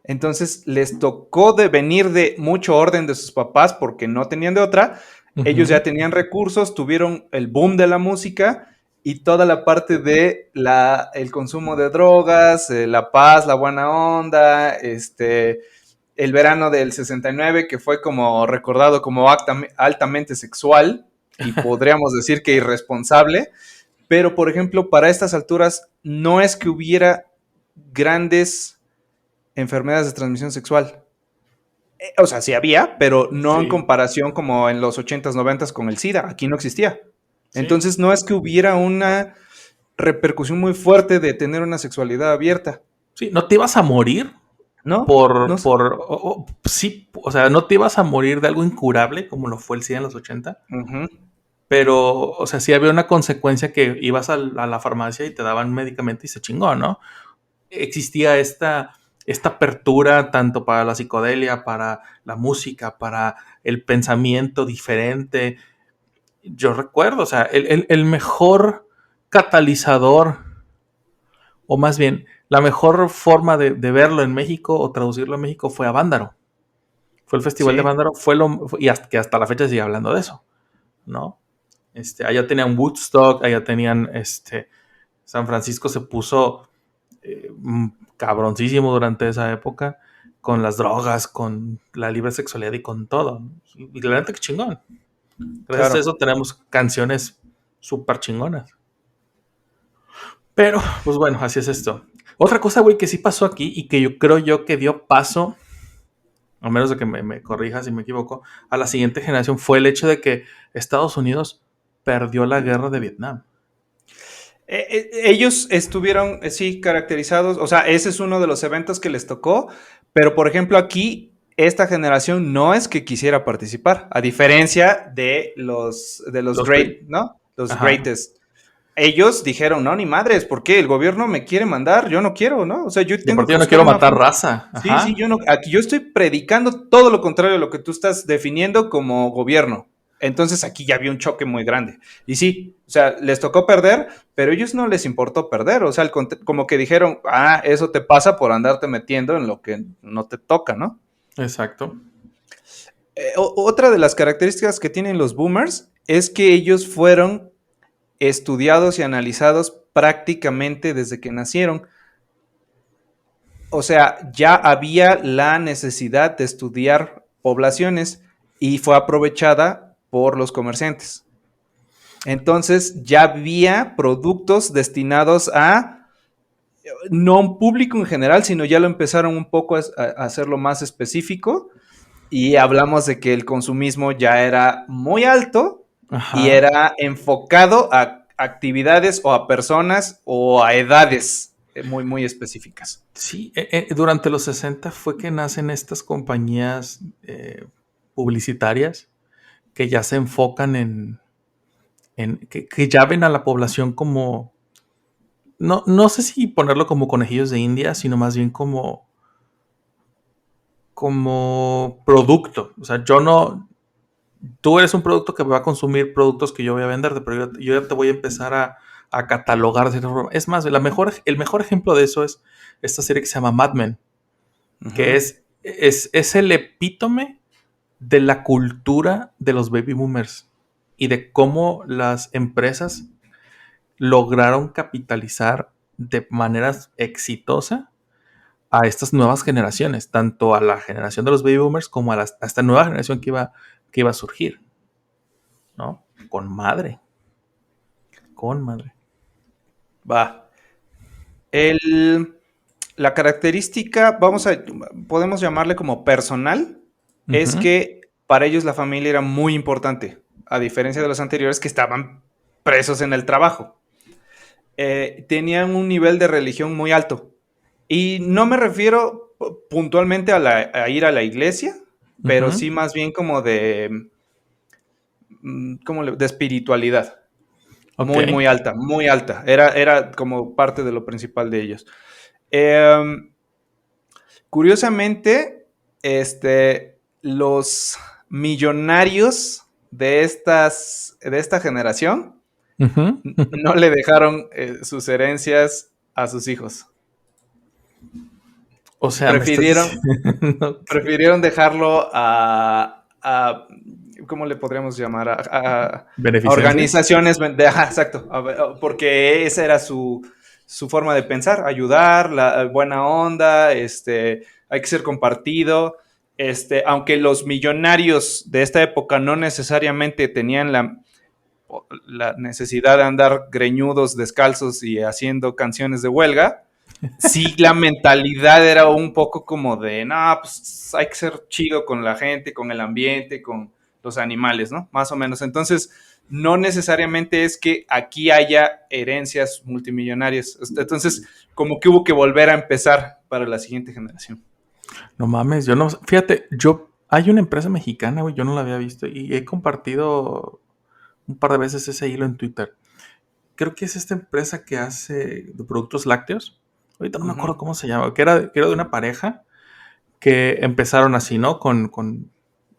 Entonces les tocó de venir de mucho orden de sus papás porque no tenían de otra. Ellos ya tenían recursos, tuvieron el boom de la música y toda la parte de el consumo de drogas, la paz, la buena onda, el verano del 69 que fue como recordado como altamente sexual y podríamos decir que irresponsable, pero por ejemplo para estas alturas no es que hubiera grandes enfermedades de transmisión sexual. O sea, sí había, pero no en comparación como en los 80s, 90s con el SIDA. Aquí no existía. Sí. Entonces no es que hubiera una repercusión muy fuerte de tener una sexualidad abierta. Sí, ¿no te ibas a morir? ¿No? Sí, o sea, no te ibas a morir de algo incurable como lo fue el SIDA en los 80. Uh-huh. Pero, o sea, sí había una consecuencia que ibas a la farmacia y te daban medicamento y se chingó, ¿no? Existía esta apertura tanto para la psicodelia, para la música, para el pensamiento diferente. Yo recuerdo, o sea, el mejor catalizador, o más bien, la mejor forma de verlo en México o traducirlo en México fue Avándaro. Fue el Festival de Avándaro, y que hasta la fecha se sigue hablando de eso, ¿no? Allá tenían Woodstock, allá tenían, San Francisco se puso cabroncísimo durante esa época, con las drogas, con la libre sexualidad y con todo. Y la neta que chingón. Gracias a eso tenemos canciones súper chingonas. Pero, pues bueno, así es esto. Otra cosa, güey, que sí pasó aquí y que yo creo que dio paso, a menos de que me corrijas si me equivoco, a la siguiente generación fue el hecho de que Estados Unidos perdió la guerra de Vietnam. Ellos estuvieron, sí, caracterizados, o sea, ese es uno de los eventos que les tocó, pero por ejemplo aquí, esta generación no es que quisiera participar, a diferencia de los great, ¿no? Los greatest. Ellos dijeron, no, ni madres, ¿por qué? El gobierno me quiere mandar, yo no quiero, ¿no? O sea, yo tengo que no quiero matar raza. Ajá. Sí, aquí yo estoy predicando todo lo contrario a lo que tú estás definiendo como gobierno. Entonces aquí ya había un choque muy grande. Y sí, o sea, les tocó perder, pero a ellos no les importó perder. O sea, como que dijeron, eso te pasa por andarte metiendo en lo que no te toca, ¿no? Exacto. Otra de las características que tienen los boomers es que ellos fueron estudiados y analizados prácticamente desde que nacieron. O sea, ya había la necesidad de estudiar poblaciones y fue aprovechada por los comerciantes. Entonces ya había productos destinados a no un público en general, sino ya lo empezaron un poco a hacerlo más específico y hablamos de que el consumismo ya era muy alto. Ajá. Y era enfocado a actividades o a personas o a edades muy, muy específicas. Sí, durante los 60 fue que nacen estas compañías publicitarias que ya se enfocan en que ya ven a la población como, no sé si ponerlo como conejillos de India, sino más bien como producto. O sea, tú eres un producto que va a consumir productos que yo voy a venderte, pero yo ya te voy a empezar a catalogar de cierta forma. Es más, el mejor ejemplo de eso es esta serie que se llama Mad Men, uh-huh. Que es el epítome de la cultura de los baby boomers y de cómo las empresas lograron capitalizar de manera exitosa a estas nuevas generaciones, tanto a la generación de los baby boomers como a esta nueva generación que iba a surgir, ¿no? Con madre. Va. La característica, podemos llamarle como personal, uh-huh. Es que para ellos la familia era muy importante, a diferencia de los anteriores que estaban presos en el trabajo. Tenían un nivel de religión muy alto. Y no me refiero puntualmente a ir a la iglesia, pero uh-huh. Sí más bien como de espiritualidad. Okay. Muy, muy alta, muy alta. Era como parte de lo principal de ellos. Curiosamente, los millonarios de esta generación uh-huh. No le dejaron sus herencias a sus hijos. O sea, prefirieron dejarlo ¿cómo le podríamos llamar? A organizaciones, exacto, porque esa era su forma de pensar, ayudar, la buena onda, hay que ser compartido, aunque los millonarios de esta época no necesariamente tenían la necesidad de andar greñudos, descalzos y haciendo canciones de huelga, sí, la mentalidad era un poco como de, no, pues hay que ser chido con la gente, con el ambiente, con los animales, ¿no? Más o menos. Entonces, no necesariamente es que aquí haya herencias multimillonarias. Entonces, como que hubo que volver a empezar para la siguiente generación. No mames, yo no... Fíjate, hay una empresa mexicana, güey, yo no la había visto y he compartido un par de veces ese hilo en Twitter. Creo que es esta empresa que hace de productos lácteos. Ahorita no me acuerdo cómo se llama, que era de una pareja que empezaron así, ¿no? Con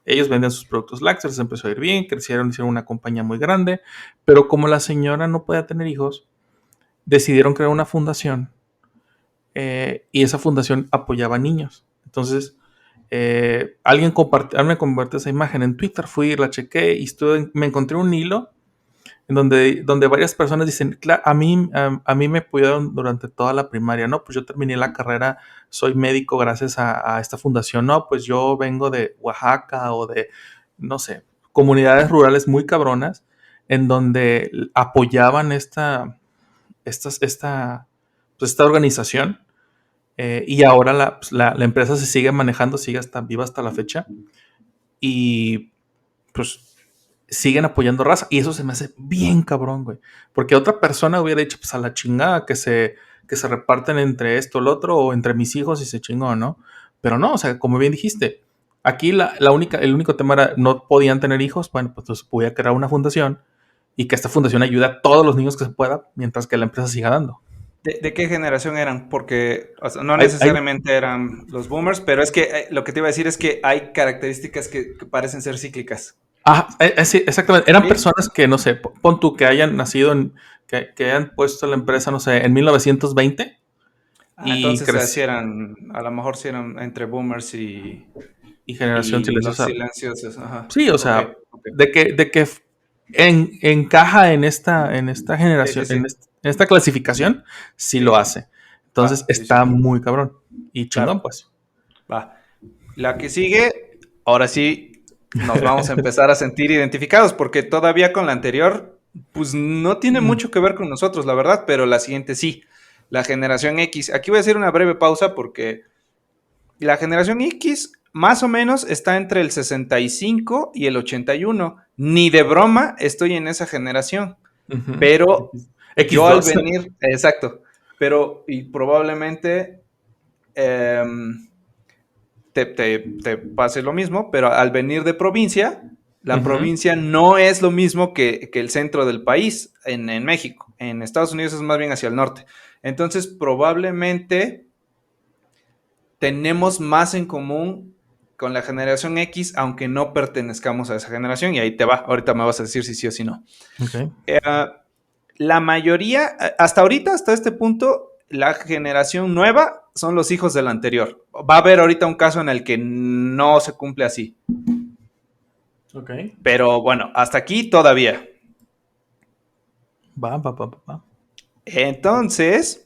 ellos venden sus productos lácteos, les empezó a ir bien, crecieron, hicieron una compañía muy grande, pero como la señora no podía tener hijos, decidieron crear una fundación y esa fundación apoyaba a niños. Entonces, alguien me compartió esa imagen en Twitter, fui, la chequé y me encontré un hilo en donde varias personas dicen, claro, a mí me apoyaron durante toda la primaria, ¿no? Pues yo terminé la carrera, soy médico gracias a esta fundación, ¿no? Pues yo vengo de Oaxaca o de, no sé, comunidades rurales muy cabronas en donde apoyaban esta organización y ahora la empresa se sigue manejando, sigue viva hasta la fecha y pues siguen apoyando raza. Y eso se me hace bien cabrón, güey. Porque otra persona hubiera dicho, pues a la chingada, que se reparten entre esto, el otro, o entre mis hijos y se chingó, ¿no? Pero no, o sea, como bien dijiste, aquí el único tema era, no podían tener hijos, bueno, pues entonces voy a crear una fundación y que esta fundación ayude a todos los niños que se pueda, mientras que la empresa siga dando. ¿De qué generación eran? Porque no necesariamente eran los boomers, pero es que lo que te iba a decir es que hay características que parecen ser cíclicas. Sí, exactamente. Eran personas que, no sé, pon tú que hayan nacido, que hayan puesto la empresa, no sé, en 1920. Entonces a lo mejor sí eran entre boomers y generación silenciosa. Silenciosos. Ajá. Sí, o sea, okay. de que encaja en esta generación, sí. En esta clasificación, sí lo hace. Entonces está muy cabrón. Y chingón, pues. Va. La que sigue, ahora sí nos vamos a empezar a sentir identificados, porque todavía con la anterior, pues no tiene mucho que ver con nosotros, la verdad, pero la siguiente sí, la generación X. Aquí voy a hacer una breve pausa porque la generación X más o menos está entre el 65 y el 81. Ni de broma estoy en esa generación, pero X2. Yo al venir, exacto, pero y probablemente te pase lo mismo, pero al venir de provincia, la provincia no es lo mismo que el centro del país en México. En Estados Unidos es más bien hacia el norte. Entonces, probablemente tenemos más en común con la generación X, aunque no pertenezcamos a esa generación, y ahí te va. Ahorita me vas a decir si sí o si no. Okay. La mayoría, hasta ahorita, hasta este punto, la generación nueva son los hijos del anterior. Va a haber ahorita un caso en el que no se cumple así. Ok. Pero bueno, hasta aquí todavía. Va. Entonces,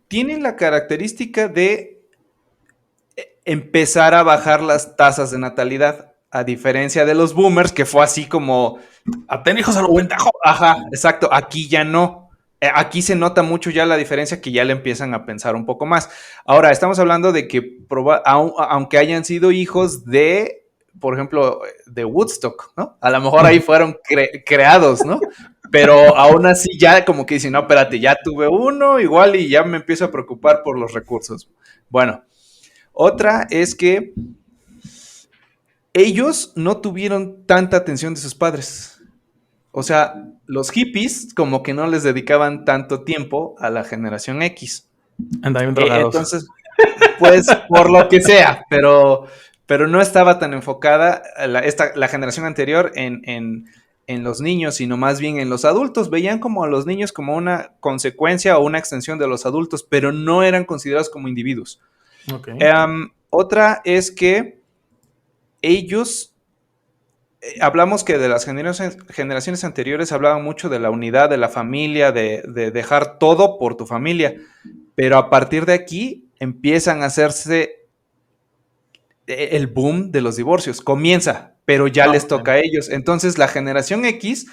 tienen la característica de empezar a bajar las tasas de natalidad, a diferencia de los boomers, que fue así como a tener hijos a lo ventajo. Ajá, exacto. Aquí ya no. Aquí se nota mucho ya la diferencia, que ya le empiezan a pensar un poco más. Ahora, estamos hablando de que aunque hayan sido hijos de, por ejemplo, de Woodstock, ¿no? A lo mejor ahí fueron creados, ¿no? Pero aún así ya como que dicen, no, espérate, ya tuve uno igual y ya me empiezo a preocupar por los recursos. Bueno, otra es que ellos no tuvieron tanta atención de sus padres. O sea, los hippies como que no les dedicaban tanto tiempo a la generación X. Andaban drogados. Entonces, pues, por lo que sea, pero no estaba tan enfocada la generación anterior en en los niños, sino más bien en los adultos. Veían como a los niños como una consecuencia o una extensión de los adultos, pero no eran considerados como individuos. Ok. Otra es que ellos, hablamos que de las generaciones anteriores hablaban mucho de la unidad, de la familia, de dejar todo por tu familia, pero a partir de aquí empiezan a hacerse el boom de los divorcios. Comienza, pero ya les toca a ellos. Entonces la generación X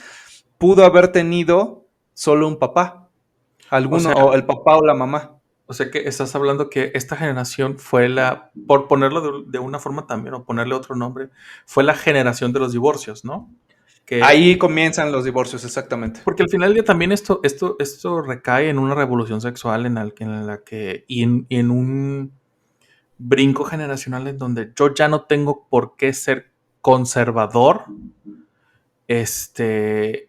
pudo haber tenido solo un papá, o el papá o la mamá. O sea que estás hablando que esta generación fue por ponerlo de una forma también, o ponerle otro nombre, fue la generación de los divorcios, ¿no? Ahí comienzan los divorcios, exactamente. Porque al final del día también esto recae en una revolución sexual en la que y en un brinco generacional en donde yo ya no tengo por qué ser conservador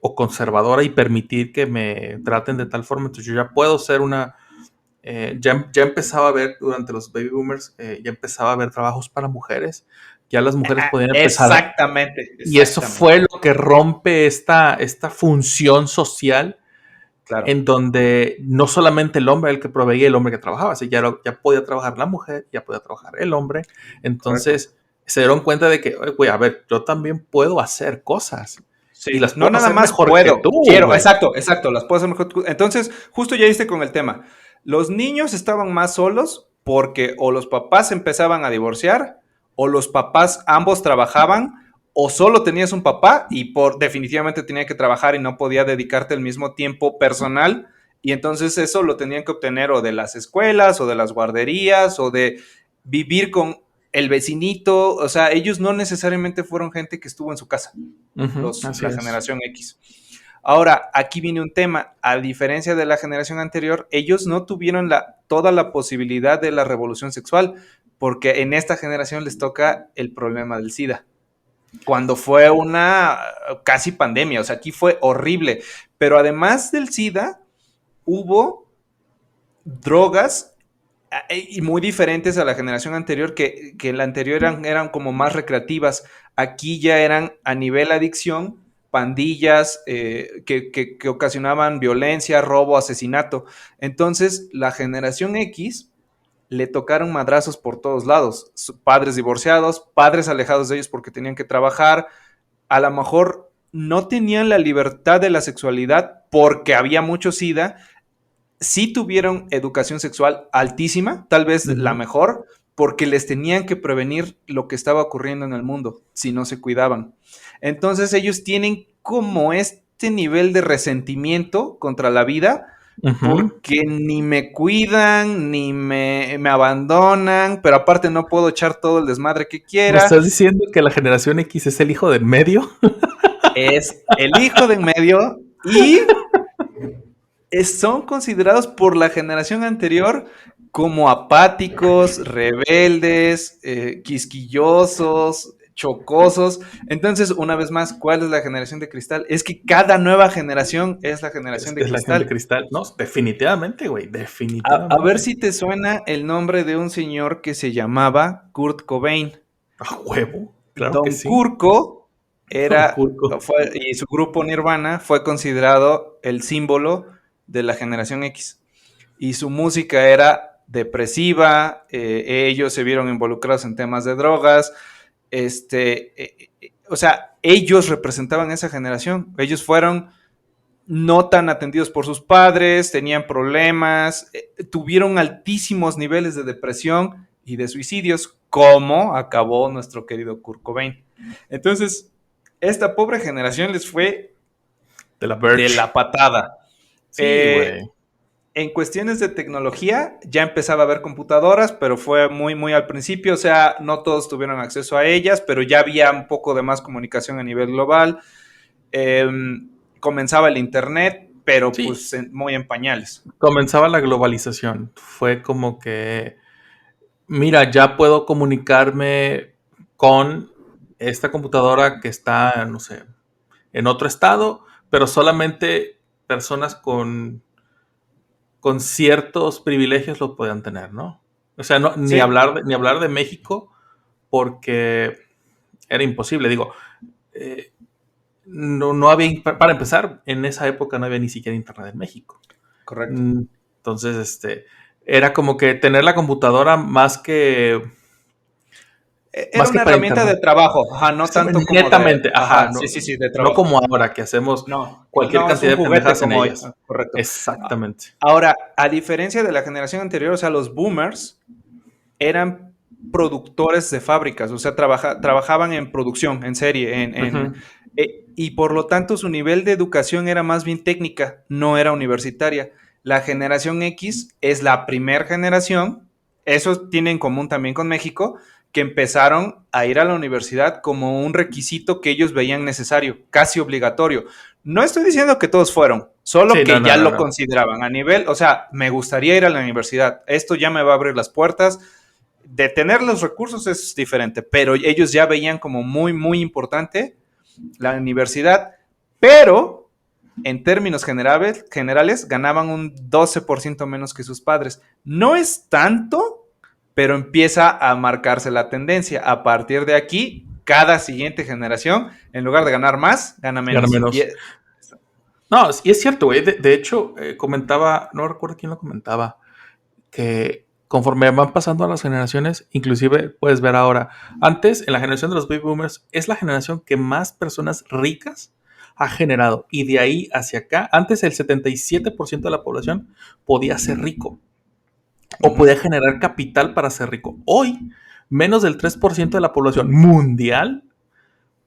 o conservadora y permitir que me traten de tal forma. Entonces yo ya puedo ser ya empezaba a ver durante los baby boomers, ya empezaba a haber trabajos para mujeres, ya las mujeres podían empezar. Exactamente. Y eso fue lo que rompe esta función social, claro, en donde no solamente el hombre era el que proveía, el hombre que trabajaba, así ya podía trabajar la mujer, ya podía trabajar el hombre. Entonces se dieron cuenta de que, güey, a ver, yo también puedo hacer cosas. Sí, y las no nada más mejor puedo, que tú, quiero, güey. exacto, las puedo hacer mejor que tú. Entonces, justo ya diste con el tema. Los niños estaban más solos porque o los papás empezaban a divorciar, o los papás ambos trabajaban, o solo tenías un papá y definitivamente tenía que trabajar y no podía dedicarte el mismo tiempo personal, y entonces eso lo tenían que obtener o de las escuelas, o de las guarderías, o de vivir con el vecinito. O sea, ellos no necesariamente fueron gente que estuvo en su casa, la generación X. Ahora, aquí viene un tema. A diferencia de la generación anterior, ellos no tuvieron toda la posibilidad de la revolución sexual, porque en esta generación les toca el problema del SIDA, cuando fue una casi pandemia. O sea, aquí fue horrible. Pero además del SIDA, hubo drogas y muy diferentes a la generación anterior, que la anterior eran como más recreativas. Aquí ya eran a nivel adicción, pandillas que ocasionaban violencia, robo, asesinato. Entonces, la generación X le tocaron madrazos por todos lados. Padres divorciados, padres alejados de ellos porque tenían que trabajar. A lo mejor no tenían la libertad de la sexualidad porque había mucho SIDA. Sí tuvieron educación sexual altísima, tal vez la mejor, porque les tenían que prevenir lo que estaba ocurriendo en el mundo si no se cuidaban. Entonces ellos tienen como este nivel de resentimiento contra la vida, porque ni me cuidan, ni me abandonan, pero aparte no puedo echar todo el desmadre que quiera. ¿Me estás diciendo que la generación X es el hijo de en medio? Es el hijo de en medio y son considerados por la generación anterior como apáticos, rebeldes, quisquillosos, chocosos. Entonces, una vez más, ¿cuál es la generación de cristal? Es que cada nueva generación es la generación de cristal. La de cristal. No, definitivamente, güey, definitivamente. A ver si te suena el nombre de un señor que se llamaba Kurt Cobain. A huevo, claro Don que sí. Kurko y su grupo Nirvana fue considerado el símbolo de la generación X, y su música era depresiva. Ellos se vieron involucrados en temas de drogas. O sea, ellos representaban esa generación. Ellos fueron no tan atendidos por sus padres, tenían problemas, tuvieron altísimos niveles de depresión y de suicidios, como acabó nuestro querido Kurt Cobain. Entonces, esta pobre generación les fue de la patada. Sí, güey. En cuestiones de tecnología ya empezaba a haber computadoras, pero fue muy, muy al principio. O sea, no todos tuvieron acceso a ellas, pero ya había un poco de más comunicación a nivel global. Comenzaba el internet, pero sí, pues muy en pañales. Comenzaba la globalización. Fue como que, mira, ya puedo comunicarme con esta computadora que está, no sé, en otro estado, pero solamente personas con ciertos privilegios lo podían tener, ¿no? O sea, ni hablar de México, porque era imposible. Digo, no había, para empezar, en esa época no había ni siquiera internet en México. Correcto. Entonces, era como que tener la computadora más que Era una para herramienta internet. de trabajo, ajá, no tanto como Netamente, de... ajá, no, sí, de no trabajo. como ahora que hacemos No, cualquier no es cantidad un de juguete pendejadas en como hoy. ellas. Correcto. Exactamente. Ahora, a diferencia de la generación anterior, o sea, los boomers eran productores de fábricas, o sea, trabajaban en producción, en serie, Ujú. y por lo tanto su nivel de educación era más bien técnica, no era universitaria. La generación X es la primer generación, eso tiene en común también con México, que empezaron a ir a la universidad como un requisito que ellos veían necesario, casi obligatorio. No estoy diciendo que todos fueron, solo Sí, que ya lo no. consideraban a nivel, o sea, me gustaría ir a la universidad, esto ya me va a abrir las puertas. De tener los recursos es diferente, pero ellos ya veían como muy, muy importante la universidad, pero en términos generales ganaban un 12% menos que sus padres. No es tanto, pero empieza a marcarse la tendencia. A partir de aquí, cada siguiente generación, en lugar de ganar más, gana Gana menos. menos. No, y es cierto, güey. De hecho, comentaba, no recuerdo quién lo comentaba, que conforme van pasando a las generaciones, inclusive puedes ver ahora, antes en la generación de los baby boomers es la generación que más personas ricas ha generado y de ahí hacia acá, antes el 77% de la población podía ser rico o podía generar capital para ser rico. Hoy, menos del 3% de la población mundial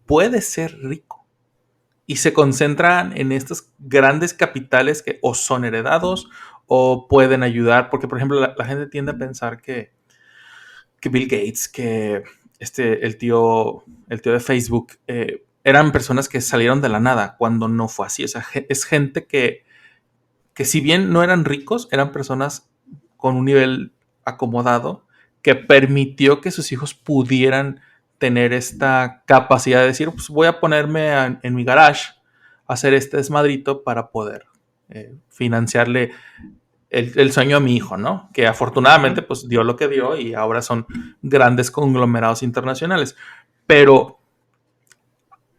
puede ser rico y se concentran en estos grandes capitales que o son heredados o pueden ayudar, porque por ejemplo la gente tiende a pensar que Bill Gates, que el tío de Facebook, eran personas que salieron de la nada, cuando no fue así. O sea, es gente que si bien no eran ricos, eran personas con un nivel acomodado que permitió que sus hijos pudieran tener esta capacidad de decir, pues voy a ponerme en mi garage a hacer este desmadrito para poder financiarle el sueño a mi hijo, ¿no? Que afortunadamente pues dio lo que dio y ahora son grandes conglomerados internacionales. Pero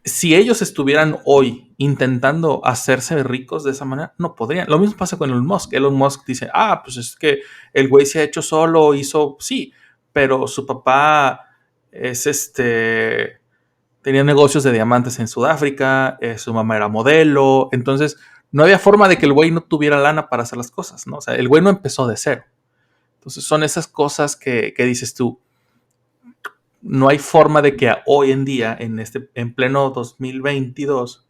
si ellos estuvieran hoy intentando hacerse ricos de esa manera, no podrían. Lo mismo pasa con Elon Musk. Elon Musk dice, pues es que el güey se ha hecho solo, sí, pero su papá es tenía negocios de diamantes en Sudáfrica, su mamá era modelo, entonces no había forma de que el güey no tuviera lana para hacer las cosas, ¿no? O sea, el güey no empezó de cero. Entonces son esas cosas que dices tú, no hay forma de que hoy en día, en pleno 2022,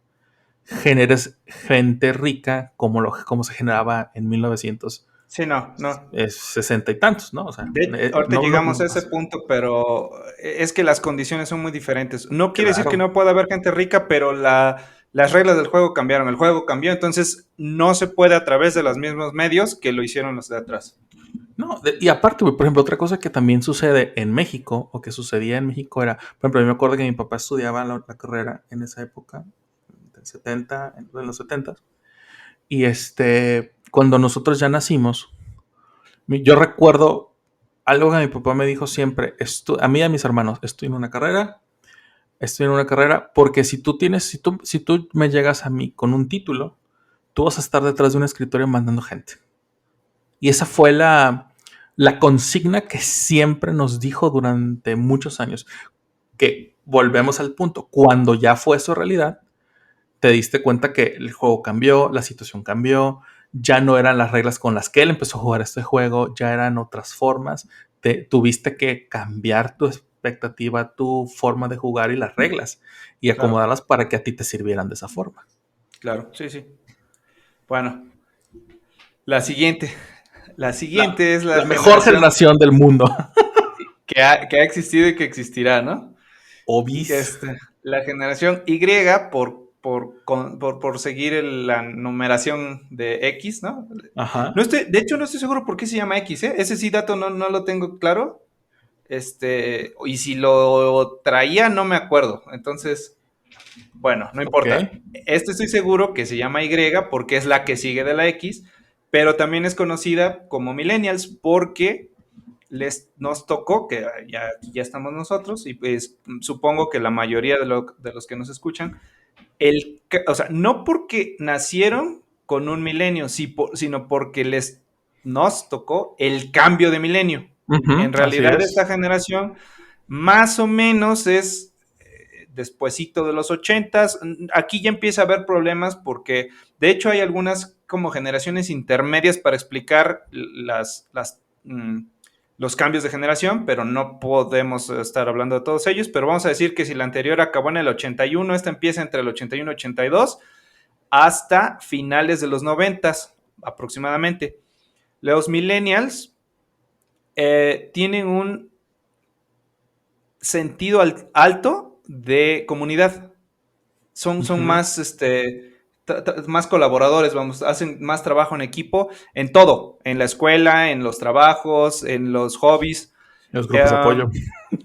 generes gente rica como se generaba en 1960 Sí, no. y tantos, ¿no? O sea, Ahorita llegamos a ese pasa. punto, pero es que las condiciones son muy diferentes. No quiere decir que Claro. no pueda haber gente rica, pero las reglas del juego cambiaron. El juego cambió, entonces no se puede a través de los mismos medios que lo hicieron los de atrás. No, y aparte, güey, por ejemplo, otra cosa que también sucede en México, o que sucedía en México era, por ejemplo, yo me acuerdo que mi papá estudiaba la carrera en esa época, en los 70, y cuando nosotros ya nacimos, yo recuerdo algo que mi papá me dijo siempre, a mí y a mis hermanos, estoy en una carrera, porque si tú me llegas a mí con un título, tú vas a estar detrás de un escritorio mandando gente. Y esa fue la consigna que siempre nos dijo durante muchos años. Que volvemos al punto, cuando ya fue su realidad, te diste cuenta que el juego cambió, la situación cambió, ya no eran las reglas con las que él empezó a jugar este juego, ya eran otras formas. Tuviste que cambiar tu expectativa, tu forma de jugar y las reglas y Claro, acomodarlas para que a ti te sirvieran de esa forma. claro, sí. Bueno, la siguiente. La La, siguiente es la la mejor generación del mundo. que ha existido y que existirá, ¿no? Obis. La generación Y por seguir la numeración de X, ¿no? Ajá. De hecho, no estoy seguro por qué se llama X, ¿eh? Ese sí dato no lo tengo claro. Y si lo traía, no me acuerdo. Entonces, bueno, no Ok. importa. Estoy seguro que se llama Y porque es la que sigue de la X, pero también es conocida como Millennials porque nos tocó, que ya estamos nosotros, y pues supongo que la mayoría de los que nos escuchan O sea, no porque nacieron con un milenio, sino porque nos tocó el cambio de milenio. En Así realidad, es. esta generación más o menos es despuesito de los 80s. Aquí ya empieza a haber problemas porque, de hecho, hay algunas como generaciones intermedias para explicar los cambios de generación, pero no podemos estar hablando de todos ellos. Pero vamos a decir que si la anterior acabó en el 81, esta empieza entre el 81 y 82 hasta finales de los 90s aproximadamente. Los millennials tienen un sentido alto de comunidad. Son más, más colaboradores, hacen más trabajo en equipo, en todo, en la escuela, en los trabajos, en los hobbies. Los grupos de apoyo.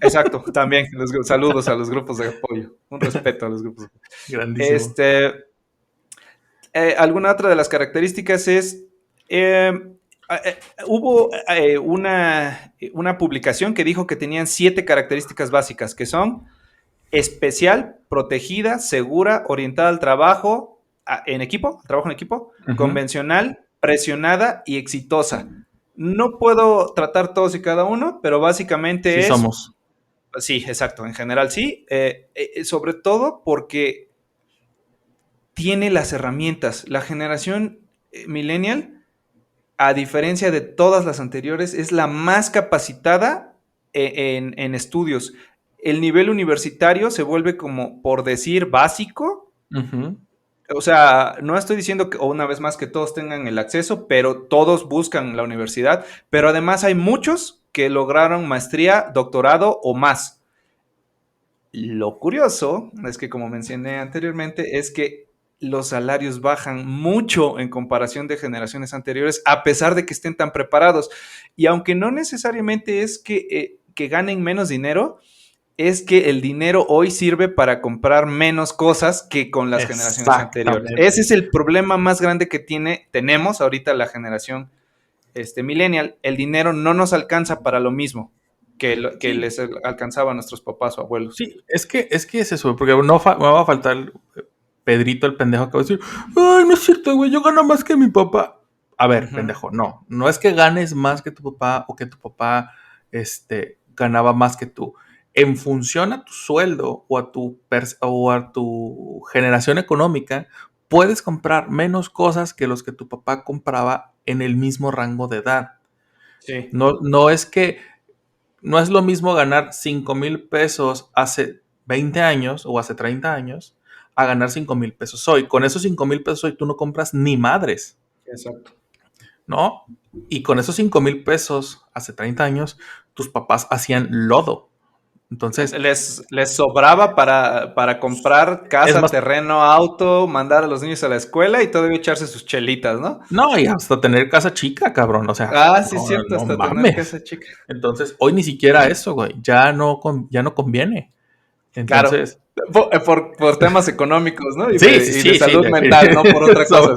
Exacto, también. Saludos a los grupos de apoyo. Un respeto a los grupos de apoyo. Grandísimo. Alguna otra de las características es... hubo una publicación que dijo que tenían 7 características básicas, que son especial, protegida, segura, orientada al trabajo en equipo, convencional, presionada y exitosa. No puedo tratar todos y cada uno, pero básicamente sí somos. Sí, exacto, en general sí. Sobre todo porque tiene las herramientas. La generación millennial, a diferencia de todas las anteriores, es la más capacitada en estudios. El nivel universitario se vuelve como, por decir, básico. O sea, no estoy diciendo que, una vez más, que todos tengan el acceso, pero todos buscan la universidad. Pero además hay muchos que lograron maestría, doctorado o más. Lo curioso es que, como mencioné anteriormente, es que los salarios bajan mucho en comparación de generaciones anteriores, a pesar de que estén tan preparados. Y aunque no necesariamente es que ganen menos dinero, es que el dinero hoy sirve para comprar menos cosas que con las generaciones anteriores. Ese es el problema más grande que tenemos ahorita la generación millennial. El dinero no nos alcanza para lo mismo que les alcanzaba a nuestros papás o abuelos. Sí, es que es eso, porque no me va a faltar Pedrito, el pendejo, que va a decir, ay, no es cierto, güey, yo gano más que mi papá. A ver, pendejo, no es que ganes más que tu papá o que tu papá ganaba más que tú. En función a tu sueldo o a tu generación económica, puedes comprar menos cosas que los que tu papá compraba en el mismo rango de edad. Sí. No es lo mismo ganar 5,000 pesos hace 20 años o hace 30 años a ganar 5,000 pesos hoy. Con esos 5,000 pesos hoy tú no compras ni madres. Exacto. ¿No? Y con esos 5,000 pesos hace 30 años, tus papás hacían lodo. Entonces, les sobraba para comprar casa, terreno, auto, mandar a los niños a la escuela y todavía echarse sus chelitas, ¿no? No, y hasta tener casa chica, cabrón. O sea, sí, cierto, hasta mames. tener casa chica. Entonces, hoy ni siquiera eso, güey. Ya no conviene. Entonces, claro. Por temas económicos, ¿no? Y sí, de salud mental, no por otra cosa.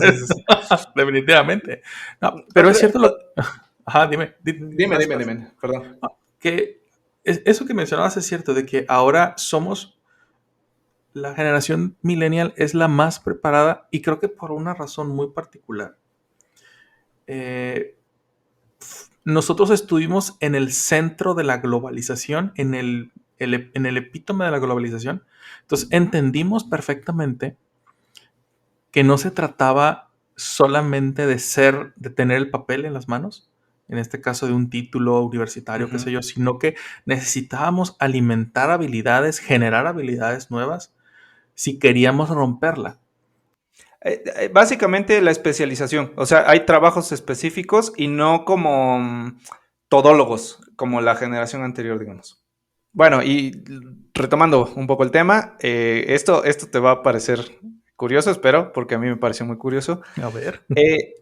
Definitivamente. No, pero es cierto lo... Ajá, dime. Dime. Perdón. Que eso que mencionabas es cierto, de que ahora somos... La generación millennial es la más preparada y creo que por una razón muy particular. Nosotros estuvimos en el centro de la globalización, en el epítome de la globalización. Entonces entendimos perfectamente que no se trataba solamente de tener el papel en las manos, en este caso de un título universitario, qué sé yo, sino que necesitábamos alimentar habilidades, generar habilidades nuevas si queríamos romperla. Básicamente la especialización, o sea, hay trabajos específicos y no como todólogos, como la generación anterior, digamos. Bueno, y retomando un poco el tema, esto te va a parecer curioso, espero, porque a mí me pareció muy curioso. A ver.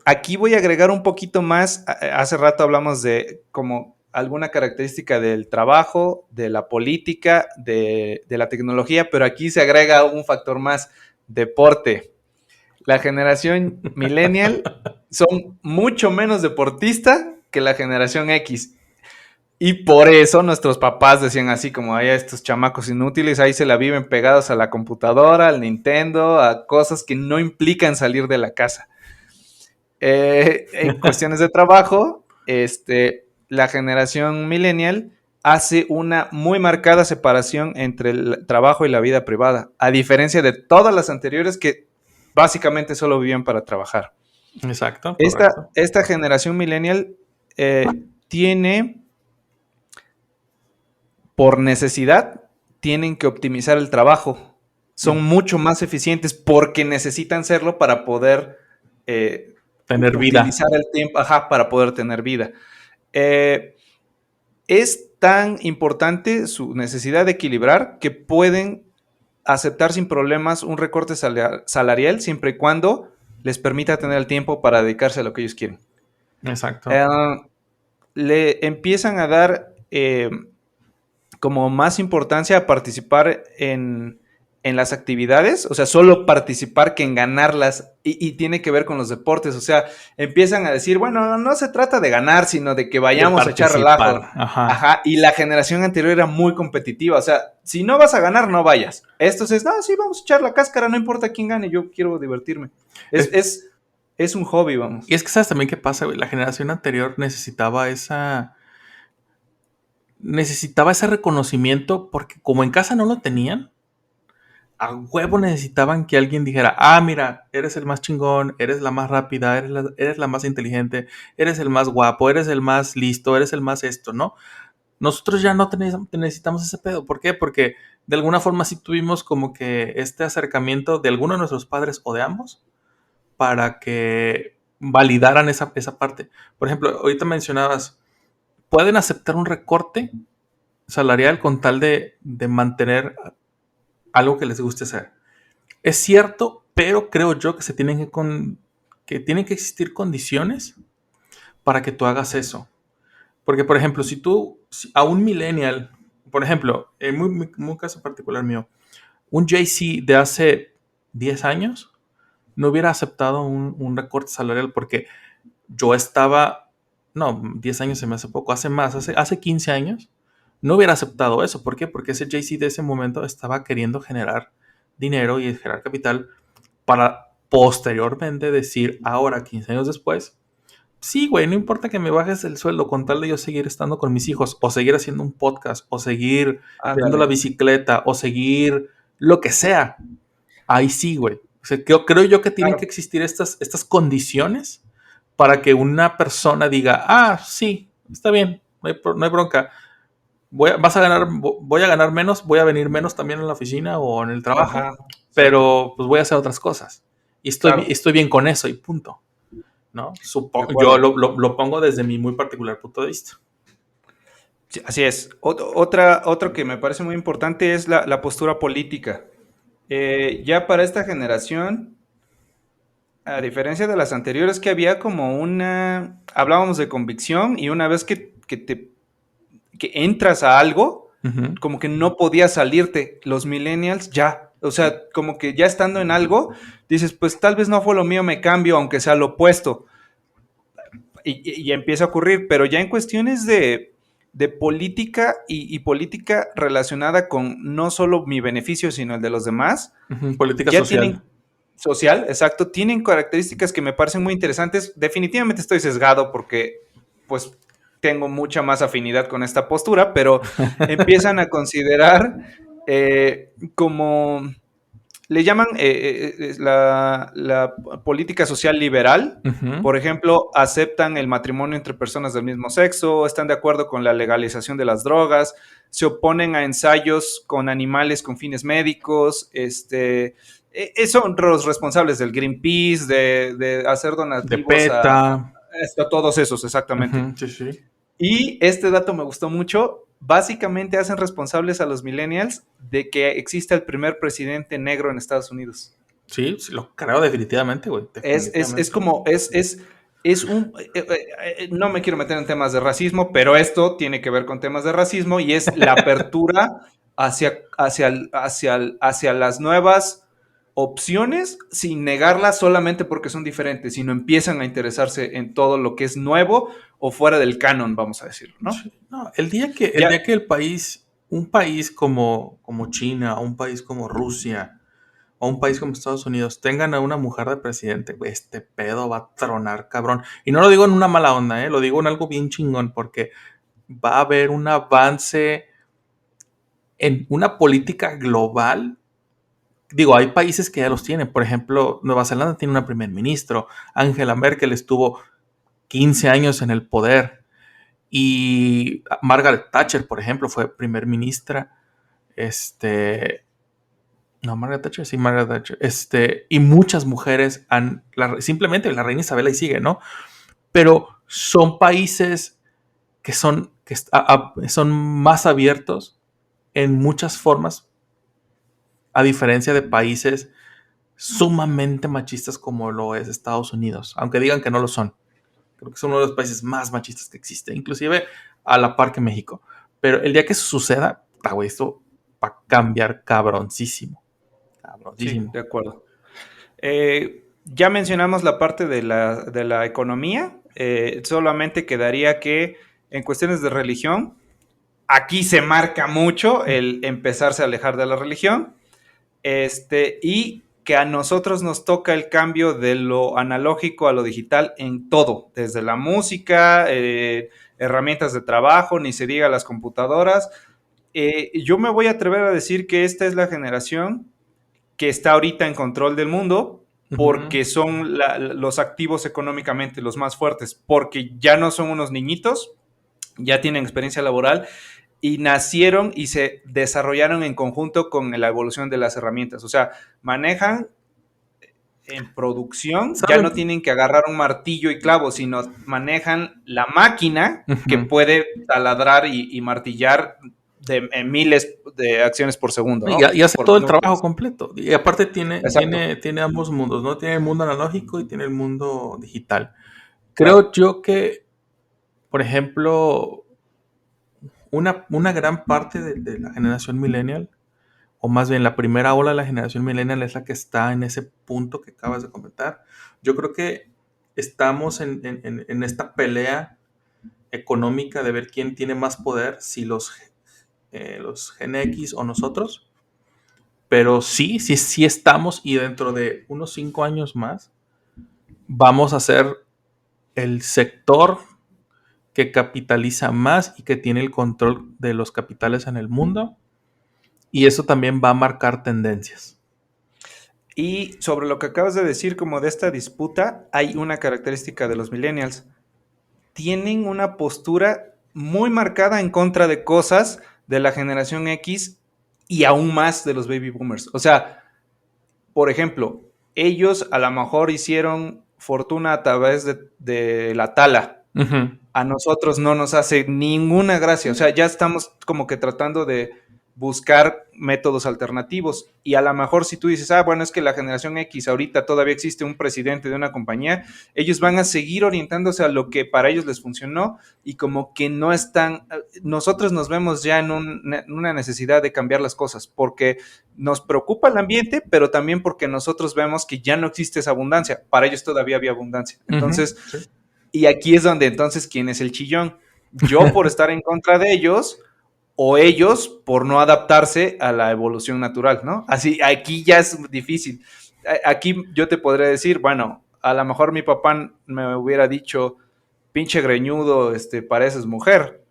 Aquí voy a agregar un poquito más. Hace rato hablamos de como alguna característica del trabajo, de la política, de la tecnología, pero aquí se agrega un factor más, deporte. La generación millennial son mucho menos deportista que la generación X. Y por eso nuestros papás decían así como, ay, estos chamacos inútiles, ahí se la viven pegados a la computadora, al Nintendo, a cosas que no implican salir de la casa. En cuestiones de trabajo, la generación millennial hace una muy marcada separación entre el trabajo y la vida privada, a diferencia de todas las anteriores que básicamente solo vivían para trabajar. Exacto. Esta generación millennial tiene, por necesidad, tienen que optimizar el trabajo. Son mucho más eficientes porque necesitan serlo para poder tener vida. Utilizar el tiempo, para poder tener vida. Es tan importante su necesidad de equilibrar que pueden aceptar sin problemas un recorte salarial siempre y cuando les permita tener el tiempo para dedicarse a lo que ellos quieren. Exacto. Le empiezan a dar como más importancia a participar en las actividades, o sea, solo participar que en ganarlas, y tiene que ver con los deportes, o sea, empiezan a decir, bueno, no se trata de ganar, sino de que vayamos a echar relajo. Y la generación anterior era muy competitiva, o sea, si no vas a ganar, no vayas. Esto es, no, sí, vamos a echar la cáscara, no importa quién gane, yo quiero divertirme. Es un hobby, vamos. Y es que sabes también qué pasa, güey, la generación anterior necesitaba ese reconocimiento porque como en casa no lo tenían, a huevo necesitaban que alguien dijera, mira, eres el más chingón, eres la más rápida, eres la más inteligente, eres el más guapo, eres el más listo, eres el más esto, ¿no? Nosotros ya no necesitamos ese pedo. ¿Por qué? Porque de alguna forma sí tuvimos como que este acercamiento de alguno de nuestros padres o de ambos para que validaran esa parte. Por ejemplo, ahorita mencionabas, pueden aceptar un recorte salarial con tal de mantener algo que les guste hacer. Es cierto, pero creo yo que tienen que existir condiciones para que tú hagas eso. Porque, por ejemplo, si a un millennial, por ejemplo, en un caso particular mío, un Jay-Z de hace 10 años no hubiera aceptado un recorte salarial porque yo estaba, 10 años se me hace poco, hace 15 años, no hubiera aceptado eso. ¿Por qué? Porque ese Jay-Z de ese momento estaba queriendo generar dinero y generar capital para posteriormente decir, ahora, 15 años después, sí, güey, no importa que me bajes el sueldo con tal de yo seguir estando con mis hijos, o seguir haciendo un podcast, o seguir viendo la bicicleta, o seguir lo que sea. Ahí sí, güey. O sea, creo yo que tienen que existir estas condiciones para que una persona diga, sí, está bien, no hay bronca. Voy a ganar menos, voy a venir menos también en la oficina o en el trabajo, pero pues voy a hacer otras cosas. Y estoy bien con eso y punto. ¿No? Yo lo pongo desde mi muy particular punto de vista. Sí, así es. Otro que me parece muy importante es la postura política. Ya para esta generación, a diferencia de las anteriores, que había como hablábamos de convicción, y una vez que entras a algo, como que no podías salirte. Los millennials ya, o sea, como que ya estando en algo, dices, pues tal vez no fue lo mío, me cambio, aunque sea lo opuesto. Y empieza a ocurrir, pero ya en cuestiones de política y política relacionada con no solo mi beneficio, sino el de los demás. Política social. Social, exacto. Tienen características que me parecen muy interesantes. Definitivamente estoy sesgado porque, pues, tengo mucha más afinidad con esta postura, pero empiezan a considerar como le llaman la política social liberal. Por ejemplo, aceptan el matrimonio entre personas del mismo sexo, están de acuerdo con la legalización de las drogas, se oponen a ensayos con animales con fines médicos, son los responsables del Greenpeace, de hacer donativos de PETA. A todos esos, exactamente. Sí. Y este dato me gustó mucho. Básicamente hacen responsables a los millennials de que exista el primer presidente negro en Estados Unidos. Sí, lo creo definitivamente, güey. No me quiero meter en temas de racismo, pero esto tiene que ver con temas de racismo y es la apertura hacia las nuevas opciones sin negarlas solamente porque son diferentes, sino empiezan a interesarse en todo lo que es nuevo o fuera del canon, vamos a decirlo, ¿no? Sí, no, el día que un país como China, o un país como Rusia, o un país como Estados Unidos tengan a una mujer de presidente, güey, este pedo va a tronar, cabrón. Y no lo digo en una mala onda, lo digo en algo bien chingón, porque va a haber un avance en una política global. Digo, hay países que ya los tienen. Por ejemplo, Nueva Zelanda tiene una primer ministro. Angela Merkel estuvo 15 años en el poder. Y Margaret Thatcher, por ejemplo, fue primer ministra. No, Margaret Thatcher, sí, Margaret Thatcher. Y muchas mujeres simplemente la reina Isabel ahí sigue, ¿no? Pero son países que son más abiertos en muchas formas, a diferencia de países sumamente machistas como lo es Estados Unidos, aunque digan que no lo son. Creo que es uno de los países más machistas que existe, inclusive a la par que México. Pero el día que eso suceda, güey, esto va a cambiar cabroncísimo. Sí, de acuerdo. Ya mencionamos la parte de la economía, solamente quedaría que en cuestiones de religión, aquí se marca mucho el empezarse a alejar de la religión, y que a nosotros nos toca el cambio de lo analógico a lo digital en todo, desde la música, herramientas de trabajo, ni se diga las computadoras. Yo me voy a atrever a decir que esta es la generación que está ahorita en control del mundo porque son los activos económicamente los más fuertes, porque ya no son unos niñitos, ya tienen experiencia laboral y nacieron y se desarrollaron en conjunto con la evolución de las herramientas. O sea, manejan en producción, ¿Saben? ya no tienen que agarrar un martillo y clavo, sino manejan la máquina que puede taladrar y martillar en miles de acciones por segundo, ¿no? Y hace por todo el minutos. trabajo completo. Y aparte tiene Exacto. ambos mundos, ¿no? Tiene el mundo analógico y tiene el mundo digital. Claro. Creo yo que, por ejemplo, una gran parte de la generación millennial, o más bien la primera ola de la generación millennial, es la que está en ese punto que acabas de comentar. Yo creo que estamos en esta pelea económica de ver quién tiene más poder, si los Gen X o nosotros. Pero sí estamos, y dentro de unos 5 años más vamos a ser el sector que capitaliza más y que tiene el control de los capitales en el mundo. Y eso también va a marcar tendencias. Y sobre lo que acabas de decir, como de esta disputa, hay una característica de los millennials. Tienen una postura muy marcada en contra de cosas de la generación X y aún más de los baby boomers. O sea, por ejemplo, ellos a lo mejor hicieron fortuna a través de la tala. Uh-huh. A nosotros no nos hace ninguna gracia. O sea, ya estamos como que tratando de buscar métodos alternativos. Y a lo mejor si tú dices, bueno, es que la generación X ahorita todavía existe un presidente de una compañía, ellos van a seguir orientándose a lo que para ellos les funcionó y como que no están, nosotros nos vemos ya en una necesidad de cambiar las cosas porque nos preocupa el ambiente, pero también porque nosotros vemos que ya no existe esa abundancia. Para ellos todavía había abundancia. Entonces, uh-huh. Sí. Y aquí es donde entonces, ¿quién es el chillón? Yo por estar en contra de ellos o ellos por no adaptarse a la evolución natural, ¿no? Así, aquí ya es difícil. Aquí yo te podría decir, bueno, a lo mejor mi papá me hubiera dicho, pinche greñudo, pareces mujer.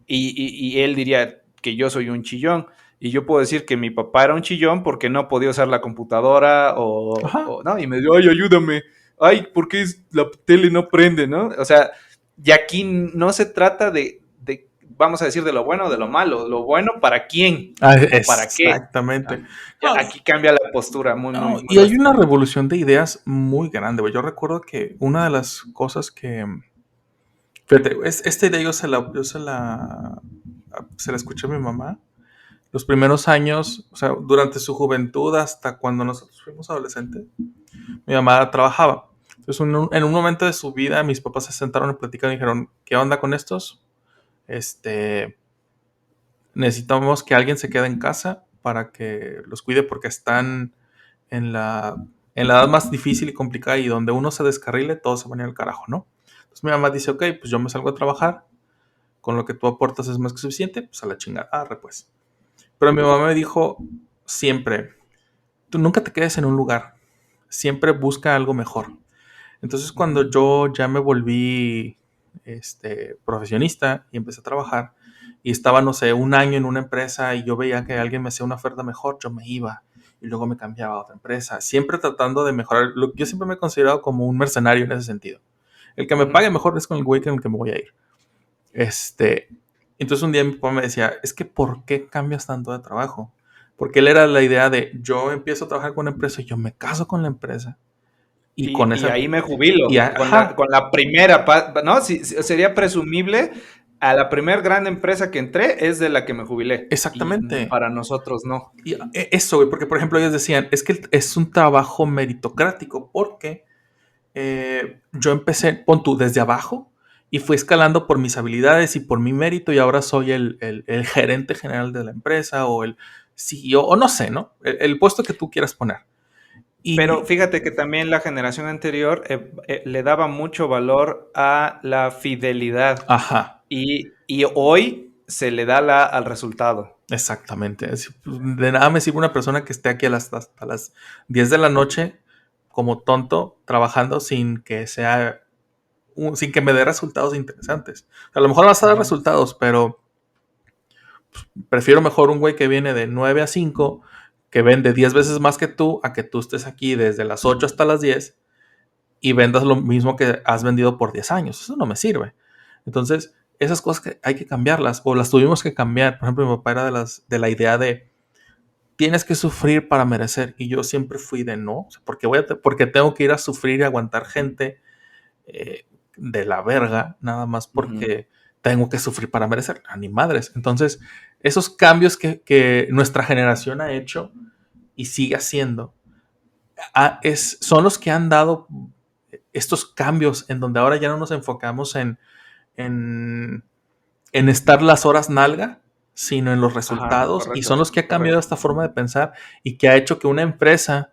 Y él diría que yo soy un chillón. Y yo puedo decir que mi papá era un chillón porque no podía usar la computadora no, y me dio, ay, ayúdame. Ay, ¿por qué la tele no prende, no? O sea, y aquí no se trata de, vamos a decir, de lo bueno o de lo malo. Lo bueno, ¿para quién? ¿Para qué? Exactamente. Aquí cambia la postura muy, muy, muy y hay una revolución de ideas muy grande, güey. Yo recuerdo que una de las cosas que... Fíjate, esta idea yo se la escuché a mi mamá. Los primeros años, o sea, durante su juventud hasta cuando nosotros fuimos adolescentes, mi mamá trabajaba. Entonces, en un momento de su vida, mis papás se sentaron y platicaron y dijeron, ¿qué onda con estos? Necesitamos que alguien se quede en casa para que los cuide porque están en la edad más difícil y complicada y donde uno se descarrile, todo se va a ir al carajo, ¿no? Entonces mi mamá dice, ok, pues yo me salgo a trabajar, con lo que tú aportas es más que suficiente, pues a la chingada, arre pues. Pero mi mamá me dijo siempre, tú nunca te quedes en un lugar, siempre busca algo mejor. Entonces cuando yo ya me volví profesionista y empecé a trabajar y estaba, no sé, un año en una empresa y yo veía que alguien me hacía una oferta mejor, yo me iba y luego me cambiaba a otra empresa, siempre tratando de mejorar. Yo siempre me he considerado como un mercenario en ese sentido. El que me pague mejor es con el güey con el que me voy a ir. Entonces un día mi papá me decía, es que ¿por qué cambias tanto de trabajo? Porque él era la idea de, yo empiezo a trabajar con una empresa y yo me caso con la empresa. Y con Y esa... ahí me jubilo, y con la primera, ¿no? Sería presumible, a la primer gran empresa que entré es de la que me jubilé. Exactamente. Y para nosotros no. Y eso, güey, porque por ejemplo ellos decían, es que es un trabajo meritocrático, porque yo empecé, pon tú, desde abajo y fui escalando por mis habilidades y por mi mérito y ahora soy el gerente general de la empresa o el CEO, o no sé, ¿no? El puesto que tú quieras poner. Pero fíjate que también la generación anterior le daba mucho valor a la fidelidad. Ajá. Y hoy se le da al resultado. Exactamente. De nada me sirve una persona que esté aquí hasta las 10 de la noche como tonto trabajando sin que me dé resultados interesantes. A lo mejor vas a dar resultados, pero prefiero mejor un güey que viene de 9 a 5, que vende 10 veces más que tú, a que tú estés aquí desde las 8 hasta las 10 y vendas lo mismo que has vendido por 10 años. Eso no me sirve. Entonces, esas cosas que hay que cambiarlas, o las tuvimos que cambiar. Por ejemplo, mi papá era de la idea de tienes que sufrir para merecer. Y yo siempre fui de no, porque tengo que ir a sufrir y aguantar gente de la verga, nada más porque tengo que sufrir para merecer. A ni madres. Entonces, esos cambios que nuestra generación ha hecho y sigue haciendo, son los que han dado estos cambios en donde ahora ya no nos enfocamos en estar las horas nalga, sino en los resultados. Ajá, y son los que ha cambiado esta forma de pensar y que ha hecho que una empresa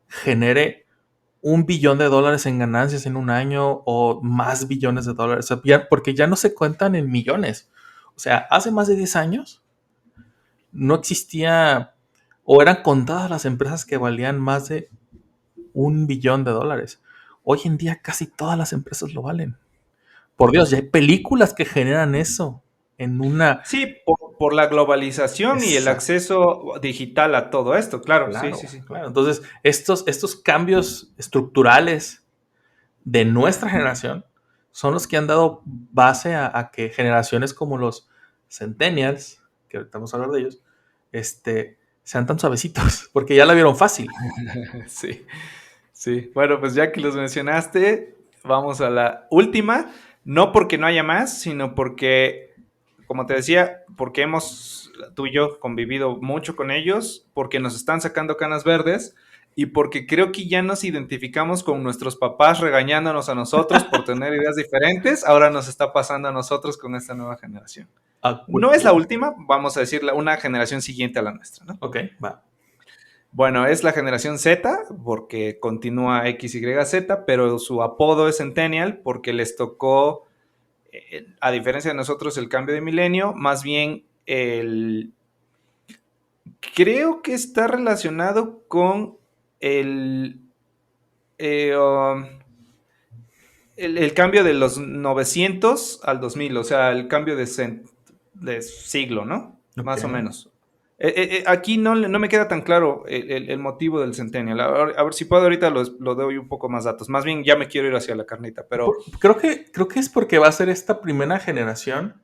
genere $1 billón en ganancias en un año o más billones de dólares. O sea, porque ya no se cuentan en millones. O sea, hace más de 10 años no existía o eran contadas las empresas que valían más de $1 billón. Hoy en día casi todas las empresas lo valen. Por Dios, ya hay películas que generan eso en una... Sí, por la globalización. Exacto. Y el acceso digital a todo esto, claro. Sí. Claro. Entonces, estos cambios estructurales de nuestra generación son los que han dado base a que generaciones como los Centennials, que ahorita vamos a hablar de ellos, sean tan suavecitos, porque ya la vieron fácil. Sí. Bueno, pues ya que los mencionaste, vamos a la última. No porque no haya más, sino porque, como te decía, porque hemos, tú y yo, convivido mucho con ellos, porque nos están sacando canas verdes y porque creo que ya nos identificamos con nuestros papás regañándonos a nosotros por tener ideas diferentes. Ahora nos está pasando a nosotros con esta nueva generación. No es la última, vamos a decir una generación siguiente a la nuestra, ¿no? Ok, va. Bueno, es la generación Z, porque continúa XYZ, pero su apodo es Centennial, porque les tocó, a diferencia de nosotros, el cambio de milenio, más bien creo que está relacionado con el cambio de los 900 al 2000, o sea, el cambio de siglo, ¿no? Okay. Más o menos. Aquí no me queda tan claro el motivo del Centennial. A ver si puedo ahorita lo doy un poco más datos. Más bien ya me quiero ir hacia la carnita, pero... Creo que es porque va a ser esta primera generación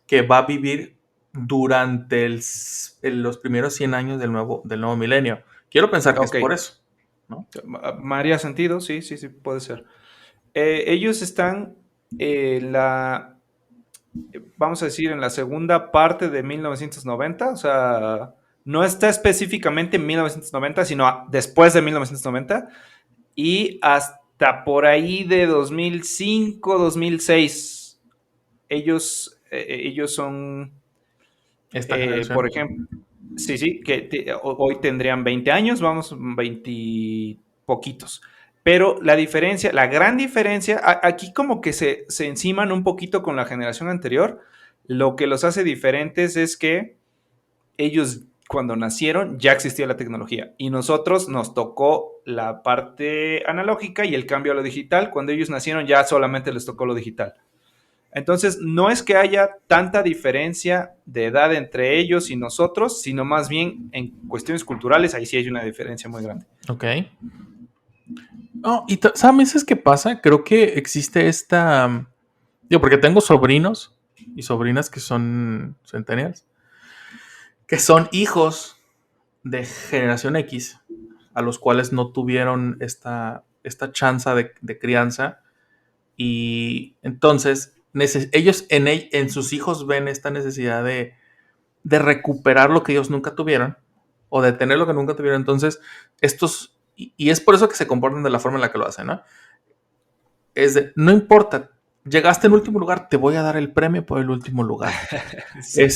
que va a vivir durante los primeros 100 años del nuevo milenio. Quiero pensar que es por eso, ¿no? Me haría sentido, sí, puede ser. Ellos están vamos a decir, en la segunda parte de 1990, o sea, no está específicamente en 1990, sino después de 1990, y hasta por ahí de 2005, 2006, ellos son, por ejemplo, Sí, hoy tendrían 20 años, vamos, 20 poquitos. Pero la diferencia, la gran diferencia, aquí como que se enciman un poquito con la generación anterior. Lo que los hace diferentes es que ellos cuando nacieron ya existía la tecnología y nosotros nos tocó la parte analógica y el cambio a lo digital. Cuando ellos nacieron ya solamente les tocó lo digital. Entonces, no es que haya tanta diferencia de edad entre ellos y nosotros, sino más bien en cuestiones culturales, ahí sí hay una diferencia muy grande. Ok. Oh, y ¿sabes qué pasa? Creo que existe esta... Digo, porque tengo sobrinos y sobrinas que son centennials, que son hijos de generación X, a los cuales no tuvieron esta chance de crianza. Y entonces ellos en sus hijos ven esta necesidad de recuperar lo que ellos nunca tuvieron o de tener lo que nunca tuvieron. Entonces, y es por eso que se comportan de la forma en la que lo hacen, ¿no? Es de, no importa, llegaste en último lugar, te voy a dar el premio por el último lugar. Sí.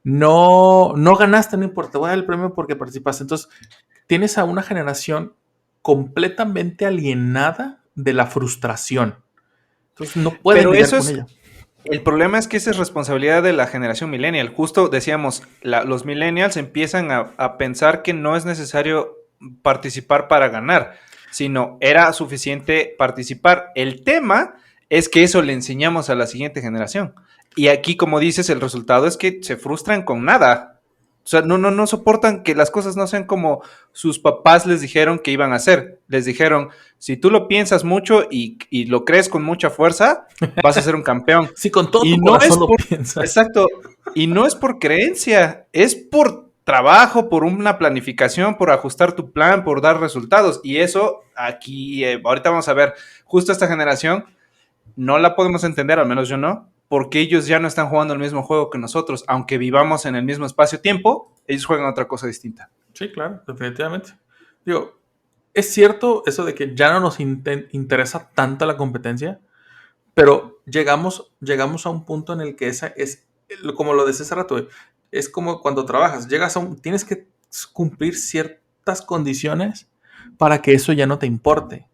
No ganaste, no importa, te voy a dar el premio porque participaste. Entonces, tienes a una generación completamente alienada de la frustración. Entonces, no pueden Pero lidiar eso con es, ella. el problema es que esa es responsabilidad de la generación millennial. Justo decíamos, los millennials empiezan a pensar que no es necesario participar para ganar, sino era suficiente participar. El tema es que eso le enseñamos a la siguiente generación. Y aquí, como dices, el resultado es que se frustran con nada. O sea, no soportan que las cosas no sean como sus papás les dijeron que iban a hacer. Les dijeron, si tú lo piensas mucho y lo crees con mucha fuerza, vas a ser un campeón. Si con todo Y tu no es corazón lo por, piensas. exacto, y no es por creencia, es por trabajo, por una planificación, por ajustar tu plan, por dar resultados. Y eso aquí, ahorita vamos a ver, justo esta generación no la podemos entender, al menos yo no, porque ellos ya no están jugando el mismo juego que nosotros, aunque vivamos en el mismo espacio-tiempo, ellos juegan otra cosa distinta. Sí, claro, definitivamente. Digo, es cierto eso de que ya no nos interesa tanto la competencia, pero llegamos a un punto en el que esa es, como lo decía hace rato, es como cuando trabajas, tienes que cumplir ciertas condiciones para que eso ya no te importe.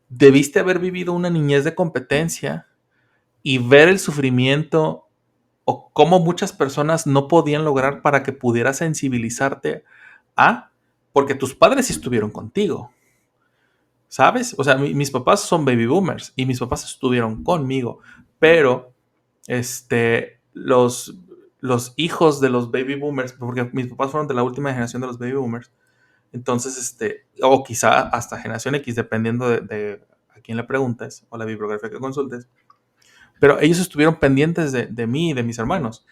Debiste haber vivido una niñez de competencia y ver el sufrimiento o cómo muchas personas no podían lograr para que pudieras sensibilizarte porque tus padres sí estuvieron contigo, ¿sabes? O sea, mis papás son baby boomers y mis papás estuvieron conmigo, pero los hijos de los baby boomers, porque mis papás fueron de la última generación de los baby boomers, entonces, o quizá hasta generación X, dependiendo de a quién le preguntes o la bibliografía que consultes, pero ellos estuvieron pendientes de mí y de mis hermanos.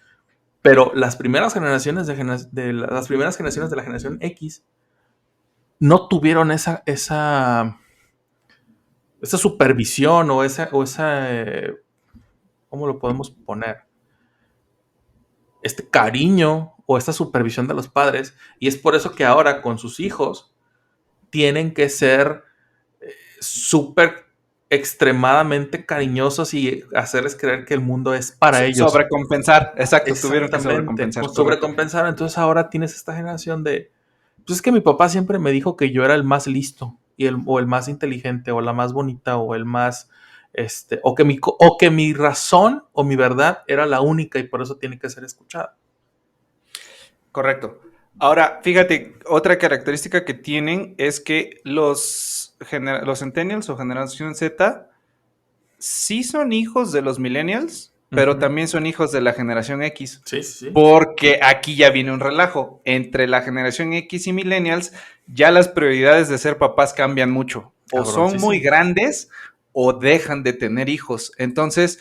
Pero las primeras generaciones las primeras generaciones de la generación X no tuvieron esa supervisión o esa ¿cómo lo podemos poner? Este cariño o esta supervisión de los padres. Y es por eso que ahora con sus hijos tienen que ser súper extremadamente cariñosos y hacerles creer que el mundo es para ellos. Sobrecompensar, exacto, tuvieron que sobrecompensar. Sobrecompensar. Entonces ahora tienes esta generación de... Pues es que mi papá siempre me dijo que yo era el más listo o el más inteligente o la más bonita o el más... o que mi razón o mi verdad era la única y por eso tiene que ser escuchada. Correcto. Ahora, fíjate, otra característica que tienen es que los centennials o generación Z sí son hijos de los millennials, pero también son hijos de la generación X. Sí, sí. Porque aquí ya viene un relajo. Entre la generación X y millennials, ya las prioridades de ser papás cambian mucho. O son muy grandes o dejan de tener hijos. Entonces,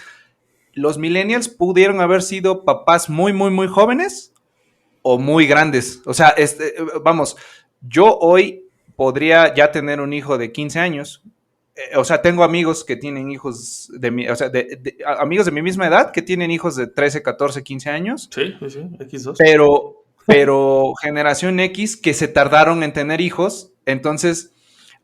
los millennials pudieron haber sido papás muy, muy, muy jóvenes o muy grandes. O sea, vamos, yo hoy podría ya tener un hijo de 15 años. O sea, tengo amigos que tienen hijos amigos de mi misma edad que tienen hijos de 13, 14, 15 años. Sí, X2. Pero generación X que se tardaron en tener hijos, entonces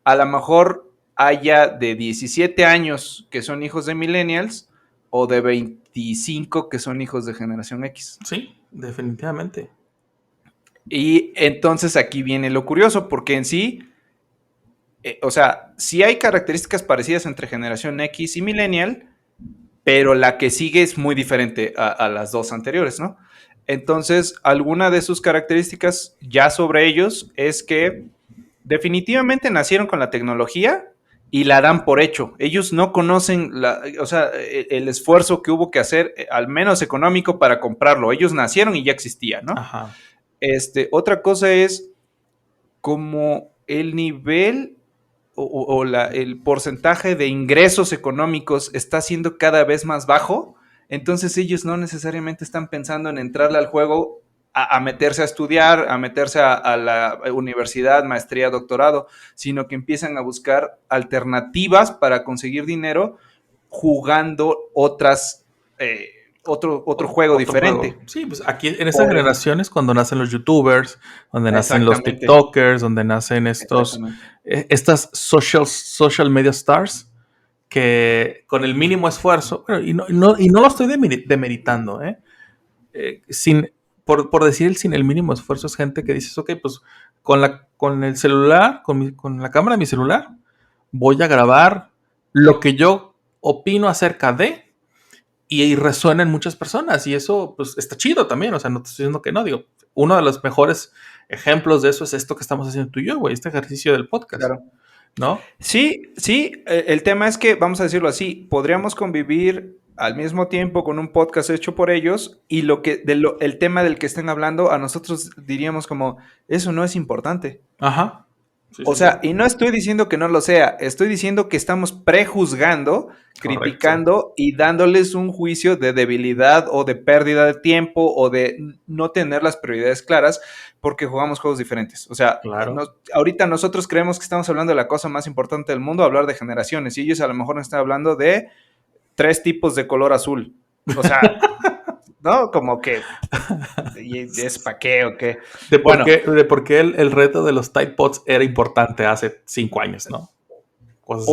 a lo mejor haya de 17 años que son hijos de millennials o de 25 que son hijos de generación X. Sí, definitivamente. Y entonces aquí viene lo curioso, porque en sí, o sea, sí hay características parecidas entre generación X y millennial, pero la que sigue es muy diferente a las dos anteriores, ¿no? Entonces, alguna de sus características ya sobre ellos es que definitivamente nacieron con la tecnología y la dan por hecho. Ellos no conocen o sea, el esfuerzo que hubo que hacer, al menos económico, para comprarlo. Ellos nacieron y ya existía, ¿no? Ajá. Otra cosa es como el nivel el porcentaje de ingresos económicos está siendo cada vez más bajo, entonces ellos no necesariamente están pensando en entrarle al juego a meterse a estudiar, a meterse a la universidad, maestría, doctorado, sino que empiezan a buscar alternativas para conseguir dinero jugando otro juego diferente. Juego. Sí, pues aquí en estas generaciones cuando nacen los youtubers, donde nacen los Exactamente. tiktokers, donde nacen estas social media stars que con el mínimo esfuerzo, bueno, y no lo estoy demeritando, por decir sin el mínimo esfuerzo es gente que dices, ok, pues con el celular, con la cámara de mi celular, voy a grabar lo que yo opino acerca de y resuena en muchas personas y eso pues está chido también, o sea, no te estoy diciendo que no, digo, uno de los mejores ejemplos de eso es esto que estamos haciendo tú y yo, güey, este ejercicio del podcast, Claro. ¿no? Sí, el tema es que, vamos a decirlo así, podríamos convivir al mismo tiempo con un podcast hecho por ellos y el tema del que estén hablando, a nosotros diríamos como, eso no es importante. Ajá. Sí, O sí, sea, sí. y no estoy diciendo que no lo sea, estoy diciendo que estamos prejuzgando, criticando y dándoles un juicio de debilidad o de pérdida de tiempo o de no tener las prioridades claras porque jugamos juegos diferentes. O sea, Claro. ahorita nosotros creemos que estamos hablando de la cosa más importante del mundo, hablar de generaciones, y ellos a lo mejor nos están hablando de 3 tipos de color azul. O sea, ¿no? Como que, ¿y es para qué o qué? De Bueno. por qué el reto de los Tide Pods era importante hace 5 años, ¿no? Cosas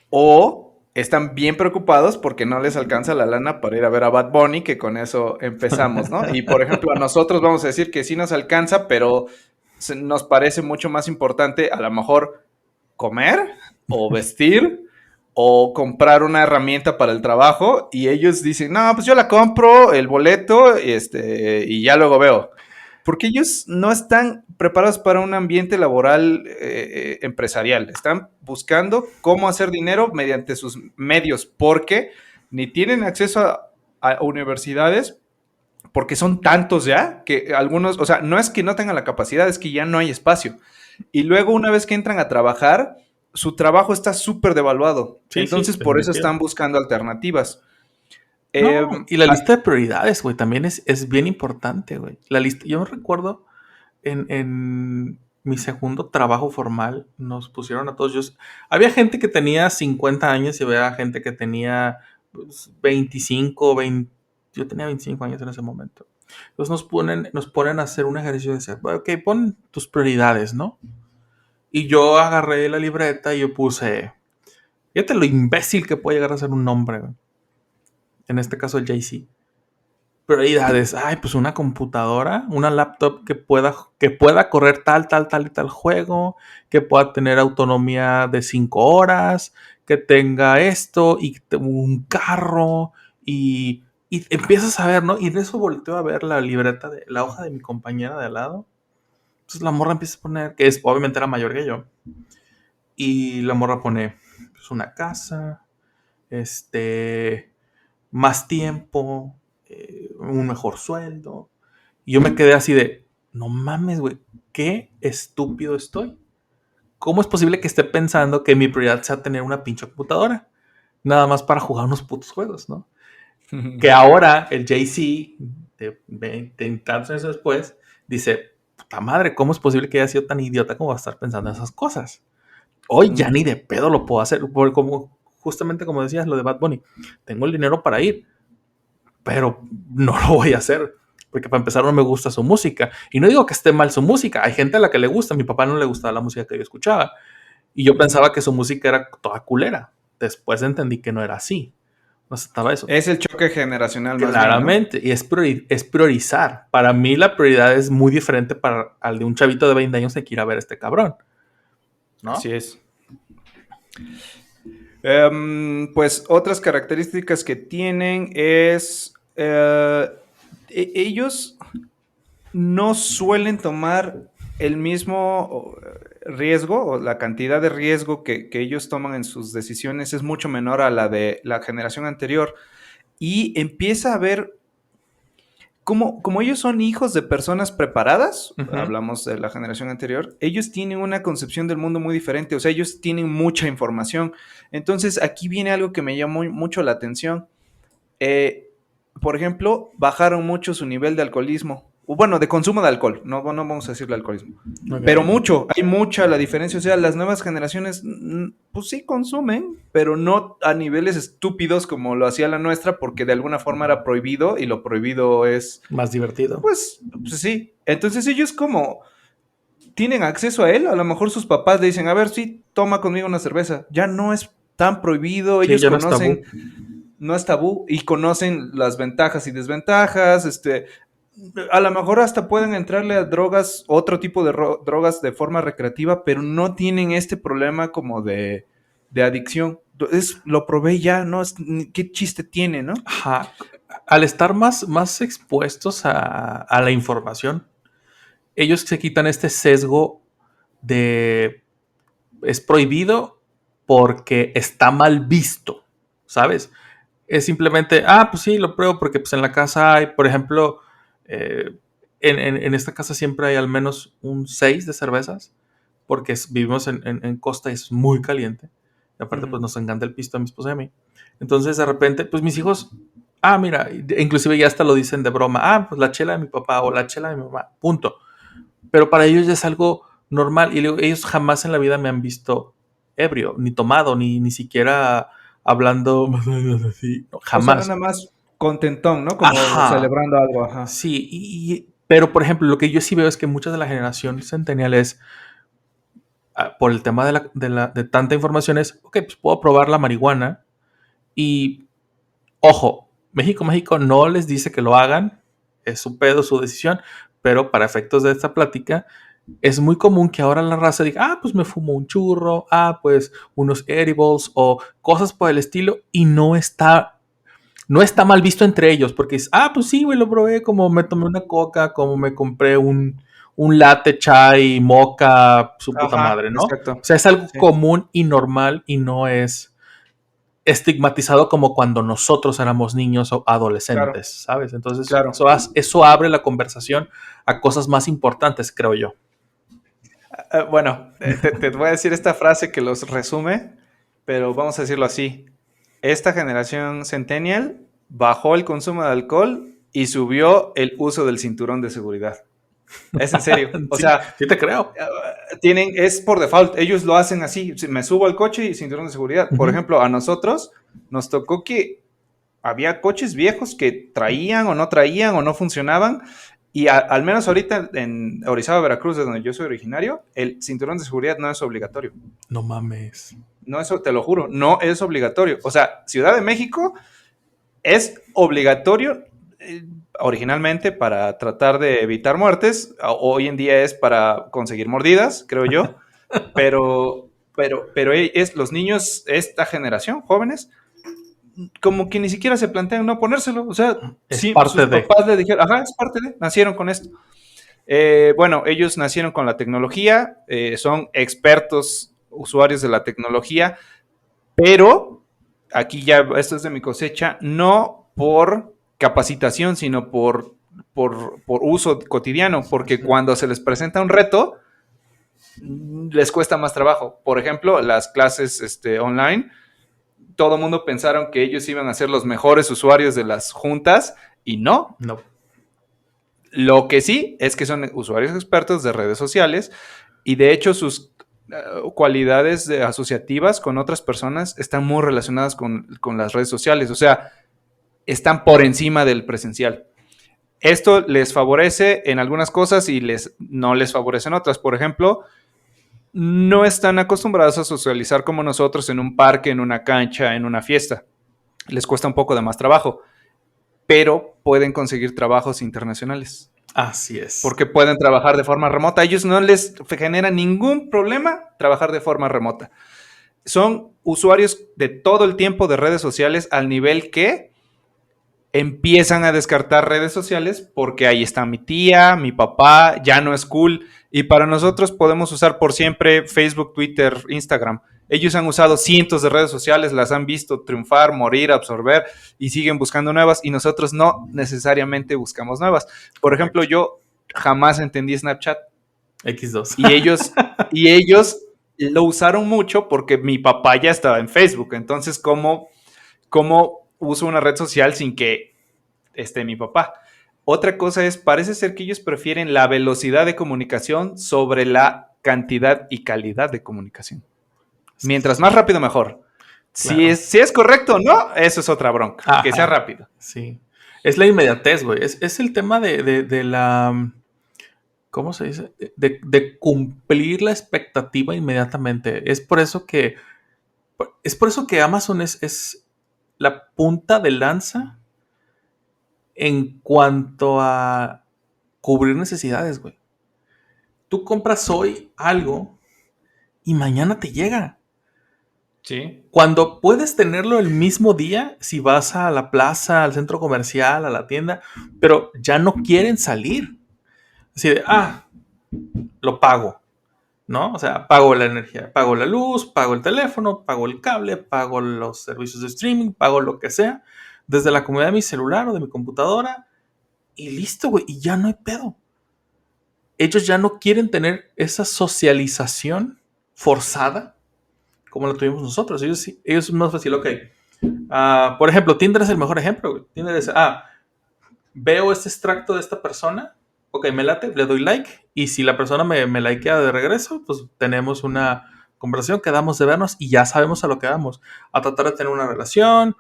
O están bien preocupados porque no les alcanza la lana para ir a ver a Bad Bunny, que con eso empezamos, ¿no? Y por ejemplo, a nosotros vamos a decir que sí nos alcanza, pero nos parece mucho más importante a lo mejor comer o vestir o comprar una herramienta para el trabajo, y ellos dicen, no, pues yo la compro, el boleto, y ya luego veo. Porque ellos no están preparados para un ambiente laboral empresarial. Están buscando cómo hacer dinero mediante sus medios, porque ni tienen acceso a universidades, porque son tantos ya, que algunos, o sea, no es que no tengan la capacidad, es que ya no hay espacio. Y luego una vez que entran a trabajar, su trabajo está súper devaluado. Sí, Entonces, sí, por eso definitivo. están buscando alternativas. No, y la lista de prioridades, güey, también es bien importante, güey. La lista, yo me recuerdo en mi segundo trabajo formal, nos pusieron a todos. Había gente que tenía 50 años y había gente que tenía pues, 25, 20. Yo tenía 25 años en ese momento. Entonces nos ponen a hacer un ejercicio de decir, ok, pon tus prioridades, ¿no? Y yo agarré la libreta y yo puse, fíjate lo imbécil que puede llegar a ser un nombre, güey. En este caso el Jay-Z. Prioridades, ay, pues una computadora, una laptop que pueda correr tal y tal juego, que pueda tener autonomía de 5 horas, que tenga esto, y un carro, y empiezas a ver, ¿no? Y de eso volteo a ver la libreta, la hoja de mi compañera de al lado. Entonces la morra empieza a poner, que obviamente era mayor que yo, y la morra pone, pues una casa, más tiempo, un mejor sueldo. Y yo me quedé así de, no mames, güey, qué estúpido estoy. ¿Cómo es posible que esté pensando que mi prioridad sea tener una pinche computadora? Nada más para jugar unos putos juegos, ¿no? Que ahora el Jay-Z, de 20 años después, dice, puta madre, ¿cómo es posible que haya sido tan idiota como va a estar pensando en esas cosas? Hoy ya ni de pedo lo puedo hacer, justamente como decías, lo de Bad Bunny. Tengo el dinero para ir, pero no lo voy a hacer, porque para empezar no me gusta su música. Y no digo que esté mal su música, hay gente a la que le gusta, a mi papá no le gustaba la música que yo escuchaba, y yo pensaba que su música era toda culera. Después entendí que no era así. No estaba eso. Es el choque generacional más Claramente, y es priorizar. Para mí la prioridad es muy diferente para al de un chavito de 20 años que quiera ver a este cabrón. ¿No? Así es. Pues otras características que tienen es... ellos no suelen tomar el mismo riesgo o la cantidad de riesgo que ellos toman en sus decisiones es mucho menor a la de la generación anterior y empieza a ver como ellos son hijos de personas preparadas, hablamos de la generación anterior, ellos tienen una concepción del mundo muy diferente, o sea, ellos tienen mucha información. Entonces, aquí viene algo que me llamó mucho la atención. Por ejemplo, bajaron mucho su nivel de alcoholismo. Bueno, de consumo de alcohol, no vamos a decirle alcoholismo. Okay. Pero mucho, hay mucha la diferencia. O sea, las nuevas generaciones, pues sí consumen, pero no a niveles estúpidos como lo hacía la nuestra, porque de alguna forma era prohibido y lo prohibido es... más divertido. Pues sí. Entonces ellos como tienen acceso a él, a lo mejor sus papás le dicen, a ver, sí, toma conmigo una cerveza. Ya no es tan prohibido, ellos conocen... No es tabú y conocen las ventajas y desventajas, a lo mejor hasta pueden entrarle a drogas, otro tipo de drogas de forma recreativa, pero no tienen este problema como de adicción. Lo probé ya, ¿no? ¿Qué chiste tiene, no? Ajá. Al estar más expuestos a la información, ellos se quitan este sesgo de es prohibido porque está mal visto, ¿sabes? Es simplemente, pues sí, lo pruebo porque pues en la casa hay, por ejemplo, en esta casa siempre hay al menos un 6 de cervezas, porque vivimos en costa y es muy caliente. Y aparte, pues nos encanta el pisto a mi esposa y a mí. Entonces, de repente, pues mis hijos, mira, inclusive ya hasta lo dicen de broma, pues la chela de mi papá o la chela de mi mamá, punto. Pero para ellos ya es algo normal y ellos jamás en la vida me han visto ebrio, ni tomado, ni siquiera hablando así, no, jamás. O sea, nada más contentón, ¿no? Como celebrando algo. Ajá. Sí, pero por ejemplo, lo que yo sí veo es que muchas de la generación centennial es, por el tema de tanta información es, ok, pues puedo probar la marihuana y, ojo, México no les dice que lo hagan, es su pedo, su decisión, pero para efectos de esta plática, es muy común que ahora la raza diga, pues me fumo un churro, pues unos edibles o cosas por el estilo y no está mal visto entre ellos porque es, pues sí, güey, lo probé, como me tomé una coca, como me compré un latte chai, mocha, su puta madre, ¿no? Exacto. O sea, es algo común y normal y no es estigmatizado como cuando nosotros éramos niños o adolescentes, ¿sabes? Entonces, eso abre la conversación a cosas más importantes, creo yo. Bueno, te voy a decir esta frase que los resume, pero vamos a decirlo así. Esta generación centennial bajó el consumo de alcohol y subió el uso del cinturón de seguridad. Es en serio. O sea, sí te creo. Es por default. Ellos lo hacen así. Me subo al coche y cinturón de seguridad. Por ejemplo, a nosotros nos tocó que había coches viejos que traían o no funcionaban. Y al menos ahorita en Orizaba, Veracruz, de donde yo soy originario, el cinturón de seguridad no es obligatorio. No mames. No, eso te lo juro, no es obligatorio. O sea, Ciudad de México es obligatorio originalmente para tratar de evitar muertes. Hoy en día es para conseguir mordidas, creo yo. pero los niños, esta generación, jóvenes, como que ni siquiera se plantean no ponérselo. O sea, es parte sus papás le dijeron, es parte de, nacieron con esto. Bueno, ellos nacieron con la tecnología, son expertos usuarios de la tecnología, pero aquí ya, esto es de mi cosecha, no por capacitación, sino por uso cotidiano, porque cuando se les presenta un reto, les cuesta más trabajo. Por ejemplo, las clases online, todo el mundo pensaron que ellos iban a ser los mejores usuarios de las juntas y no. Lo que sí es que son usuarios expertos de redes sociales y de hecho sus cualidades asociativas con otras personas están muy relacionadas con las redes sociales. O sea, están por encima del presencial. Esto les favorece en algunas cosas y no les favorece en otras. Por ejemplo, no están acostumbrados a socializar como nosotros en un parque, en una cancha, en una fiesta. les cuesta un poco de más trabajo, pero pueden conseguir trabajos internacionales. Así es. Porque pueden trabajar de forma remota. A ellos no les genera ningún problema trabajar de forma remota. Son usuarios de todo el tiempo de redes sociales al nivel que empiezan a descartar redes sociales porque ahí está mi tía, mi papá, ya no es cool. Y para nosotros podemos usar por siempre Facebook, Twitter, Instagram. Ellos han usado cientos de redes sociales, las han visto triunfar, morir, absorber y siguen buscando nuevas y nosotros no necesariamente buscamos nuevas. Por ejemplo, yo jamás entendí Snapchat. X2. Y ellos lo usaron mucho porque mi papá ya estaba en Facebook. Entonces, ¿cómo uso una red social sin que esté mi papá? Otra cosa es, parece ser que ellos prefieren la velocidad de comunicación sobre la cantidad y calidad de comunicación. Mientras más rápido, mejor. Claro. Si es correcto o no, eso es otra bronca. Ajá. Que sea rápido. Sí. Es la inmediatez, güey. Es el tema de la... ¿Cómo se dice? De cumplir la expectativa inmediatamente. Es por eso que Amazon es la punta de lanza en cuanto a cubrir necesidades, güey. Tú compras hoy algo y mañana te llega. Sí. Cuando puedes tenerlo el mismo día, si vas a la plaza, al centro comercial, a la tienda, pero ya no quieren salir. Así de, lo pago, ¿no? O sea, pago la energía, pago la luz, pago el teléfono, pago el cable, pago los servicios de streaming, pago lo que sea, desde la comodidad de mi celular o de mi computadora, y listo, güey, y ya no hay pedo. Ellos ya no quieren tener esa socialización forzada como la tuvimos nosotros. Ellos es más fácil, ok. Por ejemplo, Tinder es el mejor ejemplo, güey. Tinder es, veo este extracto de esta persona, ok, me late, le doy like, y si la persona me likea de regreso, pues tenemos una conversación, quedamos de vernos y ya sabemos a lo que vamos. A tratar de tener una relación,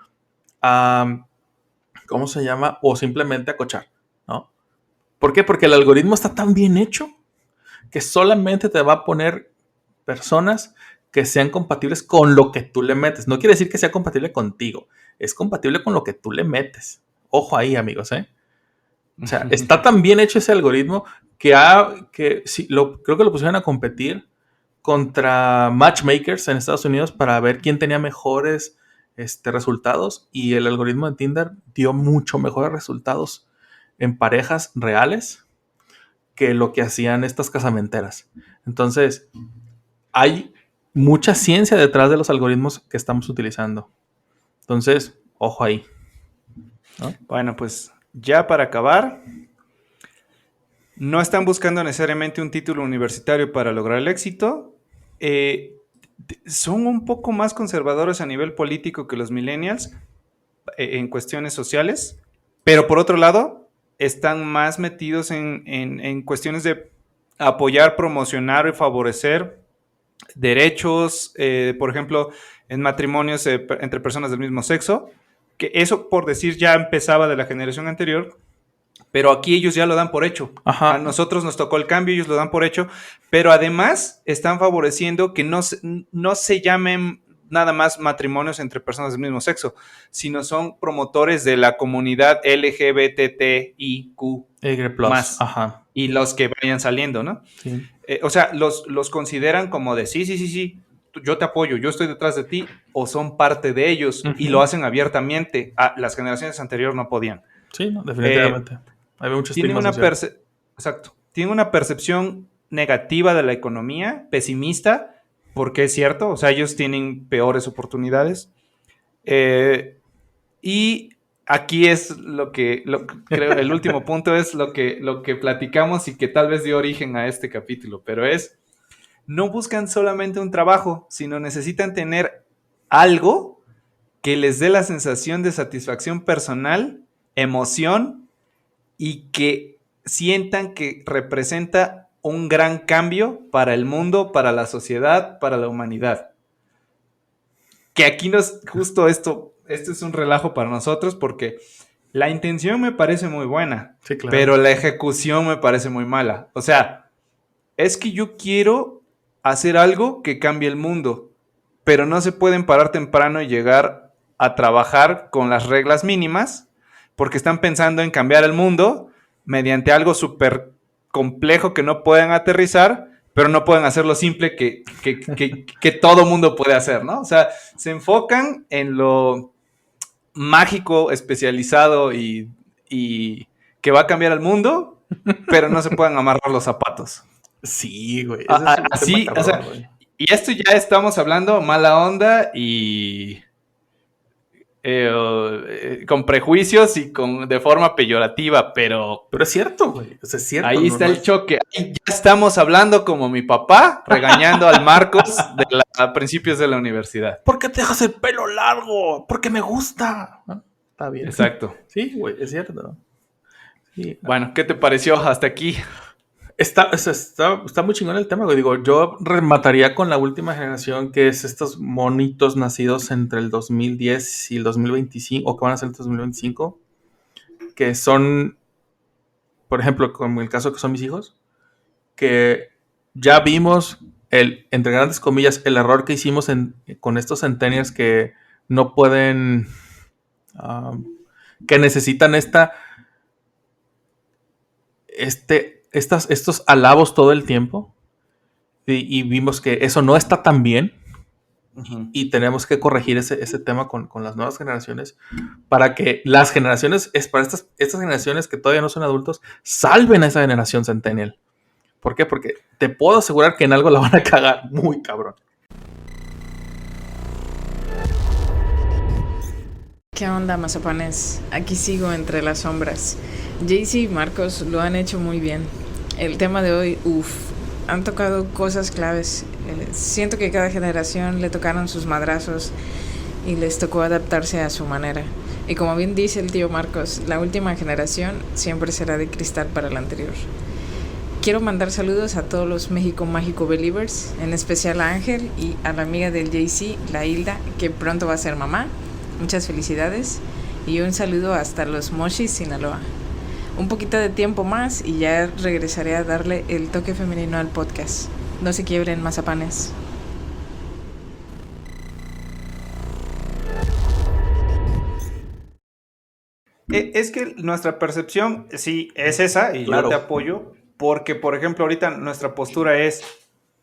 ¿cómo se llama? O simplemente acochar, ¿no? ¿Por qué? Porque el algoritmo está tan bien hecho que solamente te va a poner personas que sean compatibles con lo que tú le metes. No quiere decir que sea compatible contigo. Es compatible con lo que tú le metes. Ojo ahí, amigos, ¿eh? O sea, está tan bien hecho ese algoritmo que sí, creo que lo pusieron a competir contra matchmakers en Estados Unidos para ver quién tenía mejores resultados. Y el algoritmo de Tinder dio mucho mejores resultados en parejas reales que lo que hacían estas casamenteras. Entonces, hay mucha ciencia detrás de los algoritmos que estamos utilizando. Entonces, ojo ahí, ¿no? Bueno, pues ya para acabar, no están buscando necesariamente un título universitario para lograr el éxito. Son un poco más conservadores a nivel político que los millennials en cuestiones sociales, pero por otro lado, están más metidos en cuestiones de apoyar, promocionar y favorecer derechos, por ejemplo, en matrimonios entre personas del mismo sexo, que eso, por decir, ya empezaba de la generación anterior, pero aquí ellos ya lo dan por hecho. Ajá. A nosotros nos tocó el cambio, ellos lo dan por hecho, pero además están favoreciendo que no se llamen nada más matrimonios entre personas del mismo sexo, sino son promotores de la comunidad LGBTIQ+. Ajá. Y los que vayan saliendo, ¿no? Sí. O sea, los consideran como de sí, yo te apoyo, yo estoy detrás de ti, o son parte de ellos, y lo hacen abiertamente. Las generaciones anteriores no podían. Sí, no, definitivamente. Hay mucho estigma social. Exacto. Tiene una percepción negativa de la economía, pesimista, porque es cierto, o sea, ellos tienen peores oportunidades. Y aquí es creo, el último punto es lo que platicamos y que tal vez dio origen a este capítulo, pero no buscan solamente un trabajo, sino necesitan tener algo que les dé la sensación de satisfacción personal, emoción, y que sientan que representa un gran cambio para el mundo, para la sociedad, para la humanidad. Que aquí justo esto es un relajo para nosotros porque la intención me parece muy buena, sí, claro, pero la ejecución me parece muy mala. O sea, es que yo quiero hacer algo que cambie el mundo, pero no se pueden parar temprano y llegar a trabajar con las reglas mínimas porque están pensando en cambiar el mundo mediante algo súper complejo que no pueden aterrizar, pero no pueden hacerlo simple que todo mundo puede hacer, ¿no? O sea, se enfocan en lo mágico, especializado y que va a cambiar el mundo, pero no se pueden amarrar los zapatos. Sí, güey. Así, o sea, y esto ya estamos hablando mala onda y con prejuicios y de forma peyorativa, pero es cierto, güey. O sea, es cierto. ahí está el choque. Ahí ya estamos hablando como mi papá, regañando al Marcos a principios de la universidad. ¿Por qué te dejas el pelo largo? Porque me gusta. ¿No? Está bien. Exacto. Sí, güey, es cierto. Sí. Bueno, ¿qué te pareció hasta aquí? Está muy chingón el tema, güey. Digo, yo remataría con la última generación, que es estos monitos nacidos entre el 2010 y el 2025, o que van a ser el 2025, que son, por ejemplo, como el caso que son mis hijos, que ya vimos entre grandes comillas, el error que hicimos con estos centennials que no pueden, que necesitan estos alabos todo el tiempo, y vimos que eso no está tan bien. Uh-huh. Y tenemos que corregir ese tema con las nuevas generaciones para que las generaciones, para estas generaciones que todavía no son adultos, salven a esa generación centennial. ¿Por qué? Porque te puedo asegurar que en algo la van a cagar muy cabrón. ¿Qué onda, mazapanes? Aquí sigo entre las sombras. Jaycee y Marcos lo han hecho muy bien. El tema de hoy, han tocado cosas claves. Siento que cada generación le tocaron sus madrazos y les tocó adaptarse a su manera. Y como bien dice el tío Marcos, la última generación siempre será de cristal para la anterior. Quiero mandar saludos a todos los México Mágico Believers, en especial a Ángel y a la amiga del Jaycee, la Hilda, que pronto va a ser mamá. Muchas felicidades y un saludo hasta los Mochis, Sinaloa. Un poquito de tiempo más y ya regresaré a darle el toque femenino al podcast. No se quiebren, mazapanes. Es que nuestra percepción sí es esa y claro. Yo te apoyo porque, por ejemplo, ahorita nuestra postura es,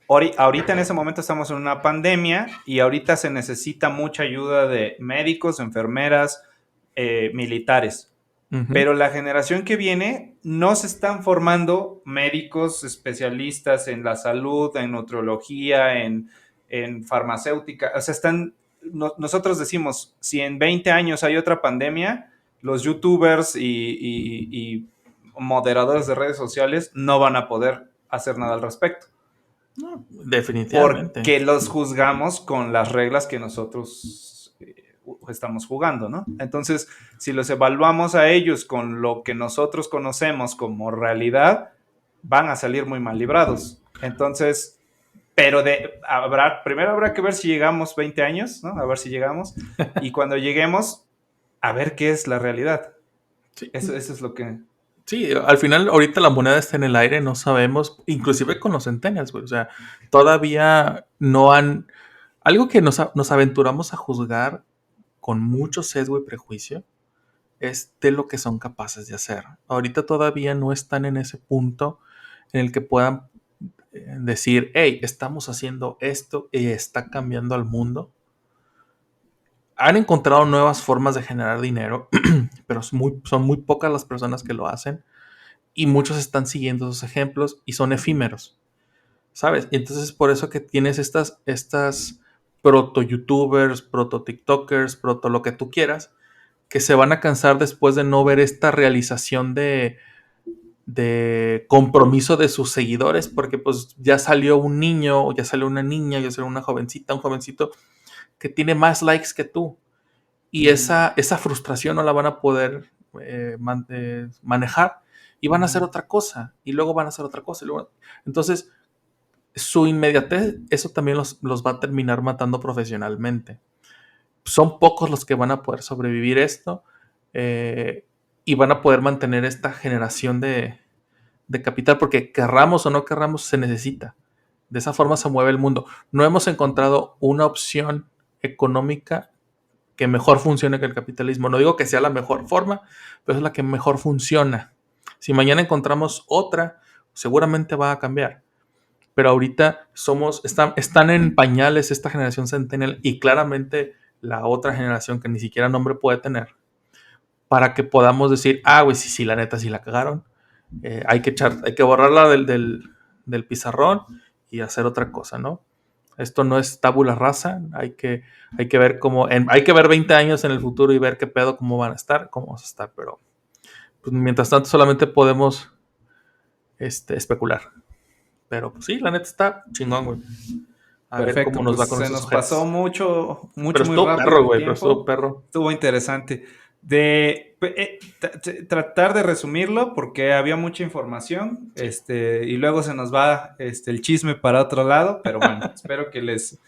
ahorita en ese momento estamos en una pandemia y ahorita se necesita mucha ayuda de médicos, enfermeras, militares. Uh-huh. Pero la generación que viene no se están formando médicos especialistas en la salud, en nutriología, en farmacéutica. O sea, nosotros decimos, si en 20 años hay otra pandemia, los youtubers y moderadores de redes sociales no van a poder hacer nada al respecto. No, definitivamente. Porque los juzgamos con las reglas que nosotros estamos jugando, ¿no? Entonces, si los evaluamos a ellos con lo que nosotros conocemos como realidad, van a salir muy mal librados. Entonces, pero primero habrá que ver si llegamos 20 años, ¿no? A ver si llegamos. Y cuando lleguemos, a ver qué es la realidad. Sí. Eso es lo que... Sí, al final ahorita la moneda está en el aire, no sabemos, inclusive con los centennials, güey. O sea, todavía no han... Algo que nos aventuramos a juzgar con mucho sesgo y prejuicio es de lo que son capaces de hacer. Ahorita todavía no están en ese punto en el que puedan decir, hey, estamos haciendo esto y está cambiando al mundo. Han encontrado nuevas formas de generar dinero, pero son muy pocas las personas que lo hacen y muchos están siguiendo esos ejemplos y son efímeros, ¿sabes? Y entonces es por eso que tienes estas proto-youtubers, proto-tiktokers, proto lo que tú quieras, que se van a cansar después de no ver esta realización de compromiso de sus seguidores, porque pues ya salió un niño, o ya salió una niña, ya salió una jovencita, un jovencito que tiene más likes que tú. Y esa frustración no la van a poder manejar y van a hacer otra cosa, y luego van a hacer otra cosa. Entonces, su inmediatez, eso también los va a terminar matando profesionalmente. Son pocos los que van a poder sobrevivir esto y van a poder mantener esta generación de capital, porque querramos o no querramos, se necesita. De esa forma se mueve el mundo. No hemos encontrado una opción económica que mejor funcione que el capitalismo. No digo que sea la mejor forma, pero es la que mejor funciona. Si mañana encontramos otra, seguramente va a cambiar. Pero ahorita están en pañales esta generación centennial y claramente la otra generación que ni siquiera nombre puede tener, para que podamos decir, güey, sí, la neta, sí la cagaron. Hay que borrarla del pizarrón y hacer otra cosa, ¿no? Esto no es tabula rasa, hay que ver hay que ver 20 años en el futuro y ver qué pedo, cómo van a estar, cómo vamos a estar, pero pues, mientras tanto solamente podemos especular. Pero pues sí, la neta está chingón, güey. A ver cómo nos va con se nos pasó mucho pero muy estuvo rápido perro, el güey, pero tiempo. estuvo perro. Estuvo interesante. Tratar de resumirlo porque había mucha información, y luego se nos va el chisme para otro lado, pero bueno, espero que les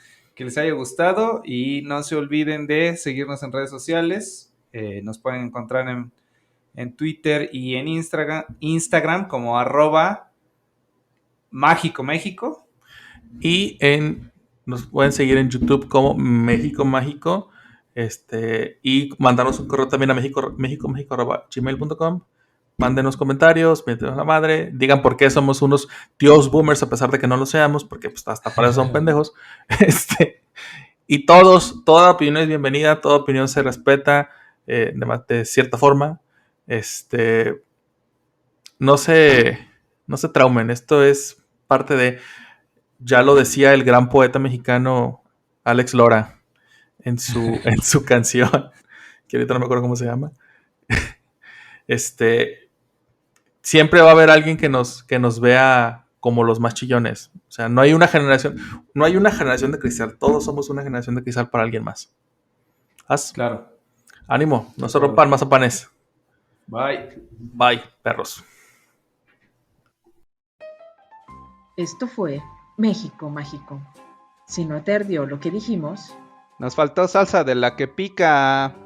haya gustado y no se olviden de seguirnos en redes sociales. Nos pueden encontrar en Twitter y en Instagram como @MágicoMéxico. Y nos pueden seguir en YouTube como México Mágico. Y mandarnos un correo también a mexicomexico@gmail.com. Mándenos comentarios, métenos la madre, digan por qué somos unos tíos boomers a pesar de que no lo seamos, porque pues hasta para eso son pendejos. Y toda opinión es bienvenida, toda opinión se respeta de cierta forma. No se traumen, esto es parte de, ya lo decía el gran poeta mexicano Alex Lora en su canción, que ahorita no me acuerdo cómo se llama. Siempre va a haber alguien que nos vea como los más chillones. O sea, no hay una generación de cristal. Todos somos una generación de cristal para alguien más. Claro. Ánimo, no se rompan mazapanes. Bye. Bye, perros. Esto fue México Mágico. Si no te ardió lo que dijimos, Nos faltó salsa de la que pica.